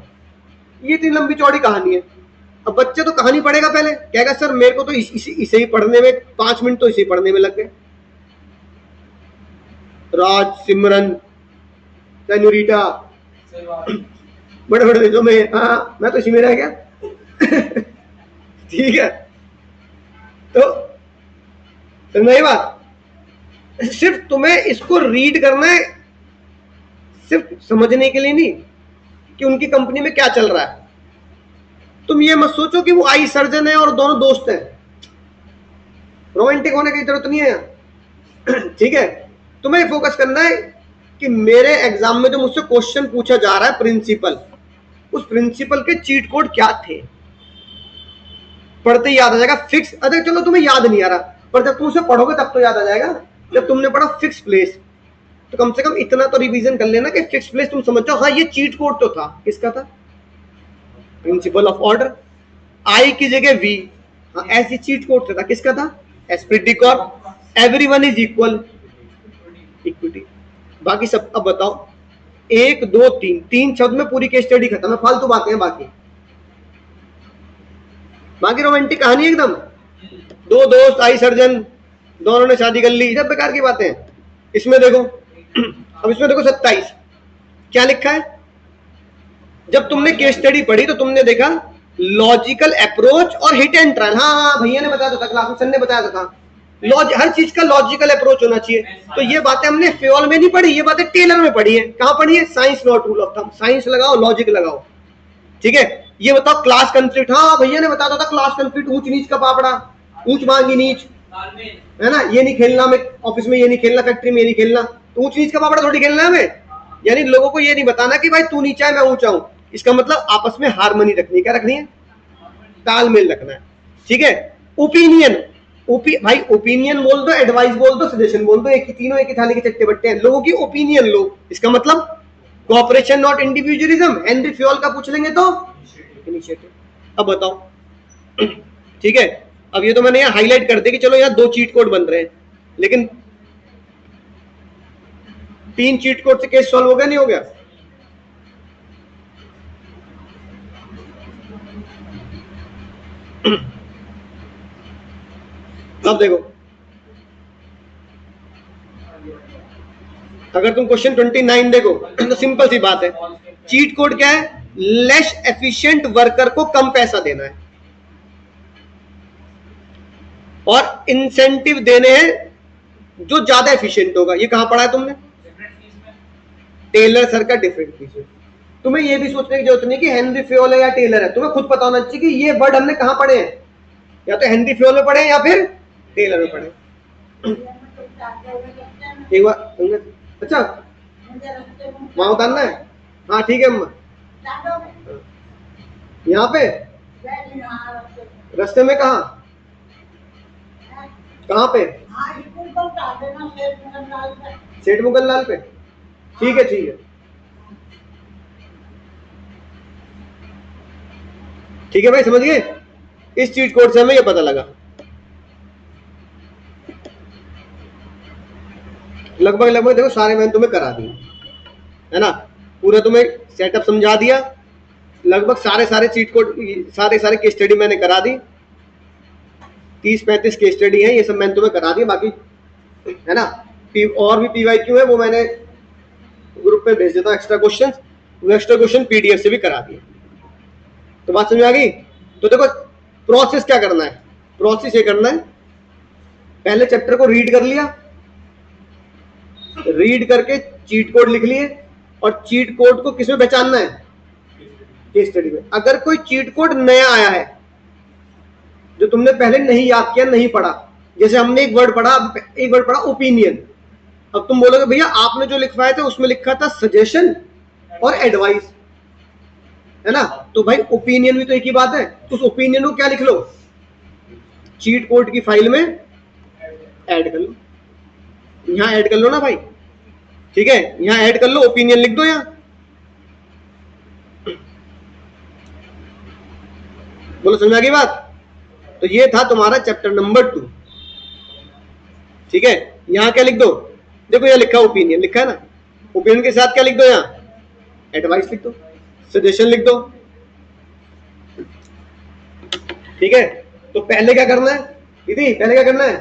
ये इतनी लंबी चौड़ी कहानी है। अब बच्चे तो कहानी पढ़ेगा, पहले कहेगा सर मेरे को तो इसे ही पढ़ने में 5 मिनट तो इसे ही पढ़ने में लग गए। राज, सिमरन, तनुरीटा, बड़े बड़े देशों में, हाँ मैं तो इसी में रह गया। ठीक है, तो नहीं बात, सिर्फ तुम्हें इसको रीड करना है, सिर्फ समझने के लिए नहीं कि उनकी कंपनी में क्या चल रहा है। तुम ये मत सोचो कि वो आई सर्जन है और दोनों दोस्त हैं, रोमांटिक होने की जरूरत नहीं है। ठीक है, तुम्हें फोकस करना है कि मेरे एग्जाम में जो मुझसे क्वेश्चन पूछा जा रहा है प्रिंसिपल, उस प्रिंसिपल के चीट कोड क्या थे, पढ़ते ही याद आ जाएगा। फिक्स, अरे चलो तुम्हें याद नहीं आ रहा, पर जब तुम उसे पढ़ोगे तब तो याद आ जाएगा। जब तुमने पढ़ा फिक्स प्लेस, तो कम से कम इतना तो रिवीजन कर लेना कि फिक्स प्लेस तुम समझ जाओ, हाँ ये चीट कोड तो था, किसका था, प्रिंसिपल ऑफ ऑर्डर। आई की जगह वी, हाँ ऐसी चीट कोड था, किसका था, aspect D Corp, everyone is equal, equity. बाकी सब अब बताओ, 1 2 3, 3 शब्द में पूरी केस स्टडी खत्म है, फालतू बातें हैं बाकी। बाकी रोमांटिक कहानी एकदम, 2 दोस्त आई सर्जन, दोनों ने शादी कर ली, सब बेकार की बातें हैं। इसमें देखो, अब इसमें देखो 27 क्या लिखा है। जब तुमने केस स्टडी पढ़ी तो तुमने देखा लॉजिकल अप्रोच और हिट एंड ट्रायल। हाँ भैया ने बताया था, क्लास में सर ने बताया था, हर चीज का लॉजिकल अप्रोच होना चाहिए। तो ये बातें हमने फ्योल में नहीं पढ़ी, ये बातें टेलर में पढ़ी है। कहां पढ़ी है, science not rule of thumb, science लगाओ लॉजिक लगाओ। ठीक है, ये बताओ क्लास कंफ्लिक्ट, हाँ भैया ने बताया था क्लास कंफ्लिक्ट, ऊंच नीच का पापड़ा, ऊंच मांगी नीच, है ना, ये नहीं खेलना, मैं ऑफिस में ये नहीं खेलना, फैक्ट्री में ये नहीं खेलना, तो ऊंच नीच का पापड़ा थोड़ी खेलना है हमें। यानी लोगों को ये नहीं बताना कि भाई तू नीचा है मैं ऊंचा हूं, इसका मतलब आपस में हार्मनी रखनी, क्या रखनी है, तालमेल रखना है। ठीक है, ओपिनियन, भाई ओपिनियन बोल दो, एडवाइस बोल दो, सजेशन बोल दो, एक ही तीनों एक ही थाली के चट्टे बट्टे हैं, लोगों की ओपिनियन लो, इसका मतलब cooperation not individualism. Henry Fayol का पूछ लेंगे तो इनिशिएटिव। अब बताओ, ठीक है, अब ये तो मैंने यहाँ हाईलाइट कर दिया कि चलो यहाँ 2 चीट कोड बन रहे हैं, लेकिन 3 चीट कोड से केस सॉल्व हो गया, नहीं हो गया। अब देखो, अगर तुम क्वेश्चन 29 देखो तो सिंपल सी बात है, चीट कोड क्या है, लेस एफिशिएंट वर्कर को कम पैसा देना है और इंसेंटिव देने हैं जो ज्यादा एफिशिएंट होगा। ये कहां पढ़ा है तुमने, टेलर सर का डिफरेंट फीचर। तुम्हें ये भी सोचने की जरूरत नहीं कि हेनरी फ्योल है या टेलर है, तुम्हें खुद पता होना चाहिए कि ये वर्ड हमने कहां पढ़े हैं, या तो हेनरी फ्योल में पढ़े हैं या फिर टेलर में पढ़े। एक बार, अच्छा वहां उतारना है, हाँ ठीक है अम्मा, यहाँ पे रास्ते में, कहाँ पे, सेठ मुगल लाल पे, ठीक है ठीक है ठीक है भाई, समझ गए। इस चीट कोड से हमें ये पता लगा, लगभग देखो सारे मैंने तुम्हें करा दिए, है ना, पूरा तुम्हें सेटअप समझा दिया, लगभग सारे चीट कोड, सारे केस स्टडी मैंने करा दी, 30-35 केस स्टडी है, ये सब मैंने तुम्हें करा दिया। बाकी है ना, और भी PYQ है, वो मैंने ग्रुप में भेज देता हूँ, एक्स्ट्रा क्वेश्चन, वो एक्स्ट्रा क्वेश्चन PDF से भी करा दिए। तो बात समझ आ गई। तो देखो प्रोसेस क्या करना है, प्रोसेस ये करना है, पहले चैप्टर को रीड कर लिया, रीड करके चीट कोड लिख लिए, और चीट कोड को किसमें पहचानना है, केस स्टडी में। अगर कोई चीट कोड नया आया है जो तुमने पहले नहीं याद किया, नहीं पढ़ा। जैसे हमने एक वर्ड पढ़ा ओपिनियन। अब तुम बोलोगे भैया आपने जो लिखवाया था उसमें लिखा था सजेशन और एडवाइस, है ना? तो भाई ओपिनियन भी तो एक ही बात है। उस ओपिनियन को क्या लिख लो, चीट कोड की फाइल में ऐड कर लो, यहां ऐड कर लो ना भाई, ठीक है? यहां ऐड कर लो, ओपिनियन लिख दो यहां। बोलो समझ आ गई बात? तो ये था तुम्हारा चैप्टर नंबर 2, ठीक है? यहां क्या लिख दो, देखो यहां लिखा ओपिनियन, लिखा है ना? ओपिनियन के साथ क्या लिख दो, यहां एडवाइस लिख दो, सजेशन लिख दो, ठीक है? तो पहले क्या करना है दीदी, पहले क्या करना है,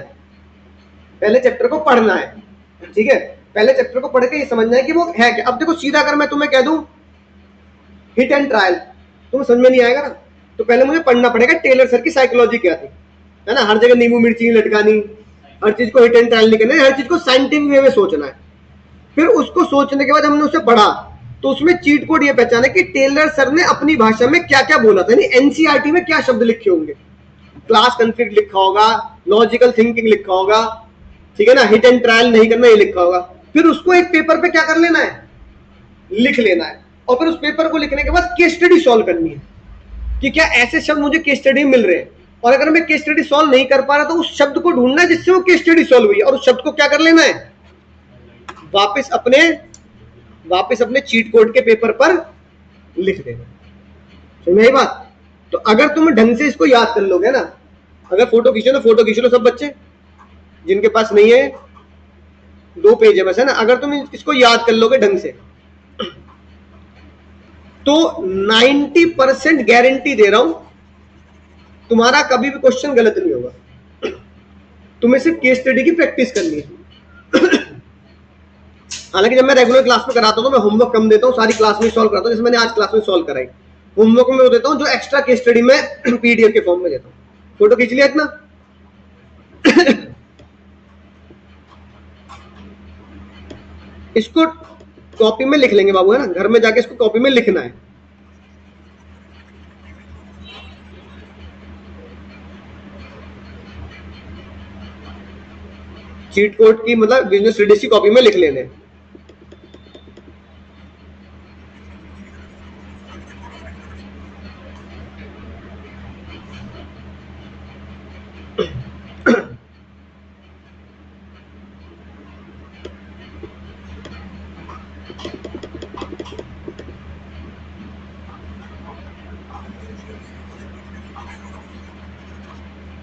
पहले चैप्टर को पढ़ना है, ठीक है? पहले चैप्टर को पढ़ के ये समझना है कि वो है क्या। अब देखो सीधा अगर मैं तुम्हें कह दूं हिट एंड ट्रायल, तुम्हें समझ में नहीं आएगा ना। तो पहले मुझे पढ़ना पड़ेगा टेलर सर की साइकोलॉजी क्या थी, है ना? हर जगह नींबू मिर्ची नहीं लटकानी, हर चीज को हिट एंड ट्रायल नहीं करना है, हर चीज को साइंटिफिक वे में सोचना है। फिर उसको सोचने के बाद हमने उसे पढ़ा, तो उसमें चीट कोड ये पहचाना कि टेलर सर ने अपनी भाषा में क्या क्या बोला था, एनसीईआरटी में क्या शब्द लिखे होंगे, क्लास कॉन्फ्लिक्ट लिखा होगा, लॉजिकल थिंकिंग लिखा होगा, ठीक है ना? हिट एंड ट्रायल नहीं करना ये लिखा होगा। फिर उसको एक पेपर पे क्या कर लेना है, लिख लेना है। और फिर उस पेपर को लिखने के बाद केस स्टडी सॉल्व करनी है कि क्या ऐसे शब्द मुझे केस स्टडी में मिल रहे हैं, और अगर मैं केस स्टडी सॉल्व नहीं कर पा रहा तो उस शब्द को ढूंढना है जिससे वो केस स्टडी सॉल्व हुई, और उस शब्द को क्या कर लेना है, वापस अपने चीट कोड के पेपर पर लिख देना। समझ आई बात? तो अगर तुम ढंग से इसको याद कर लोगे ना, अगर फोटो खींचो तो फोटो खींच लो सब बच्चे, जिनके पास नहीं है 2 पेज है बस, है ना? अगर तुम इसको याद कर लोगे ढंग से तो 90% गारंटी दे रहा हूं तुम्हारा कभी भी क्वेश्चन गलत नहीं होगा। तुम्हें सिर्फ केस स्टडी की प्रैक्टिस करनी है। हालांकि जब मैं रेगुलर क्लास में कराता हूं तो मैं होमवर्क कम देता हूं, सारी क्लास में सॉल्व कराता हूं, जैसे मैंने आज क्लास में सॉल्व कराई। होमवर्क में वो देता हूं जो एक्स्ट्रा केस स्टडी में पीडीएफ के फॉर्म में देता हूं। फोटो खींच लिया इतना? इसको कॉपी में लिख लेंगे बाबू, है ना? घर में जाके इसको कॉपी में लिखना है। चीट कोड की मतलब बिजनेस स्टडीज की कॉपी में लिख लेने।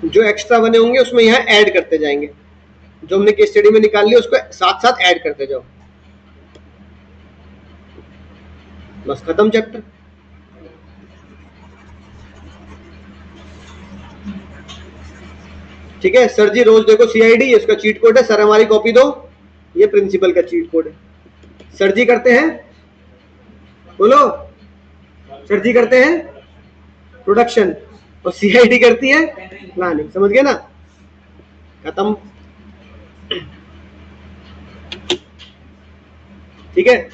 जो एक्स्ट्रा बने होंगे उसमें यहाँ ऐड करते जाएंगे, जो हमने केस स्टडी में निकाल लिया उसको साथ साथ ऐड करते जाओ। बस खत्म चैप्टर। ठीक है सर जी, रोज देखो सीआईडी, इसका चीट कोड है, सर हमारी कॉपी दो, ये प्रिंसिपल का चीट कोड है। सर जी करते हैं, बोलो, सर जी करते हैं प्रोडक्शन और सीआईडी करती है प्लानिंग। समझ गए ना? खत्म। ठीक है,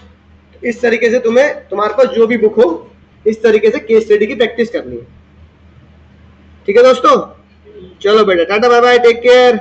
इस तरीके से तुम्हारे पास जो भी बुक हो इस तरीके से केस स्टडी की प्रैक्टिस करनी है। ठीक है दोस्तों, चलो बेटा, tata bye bye, take care.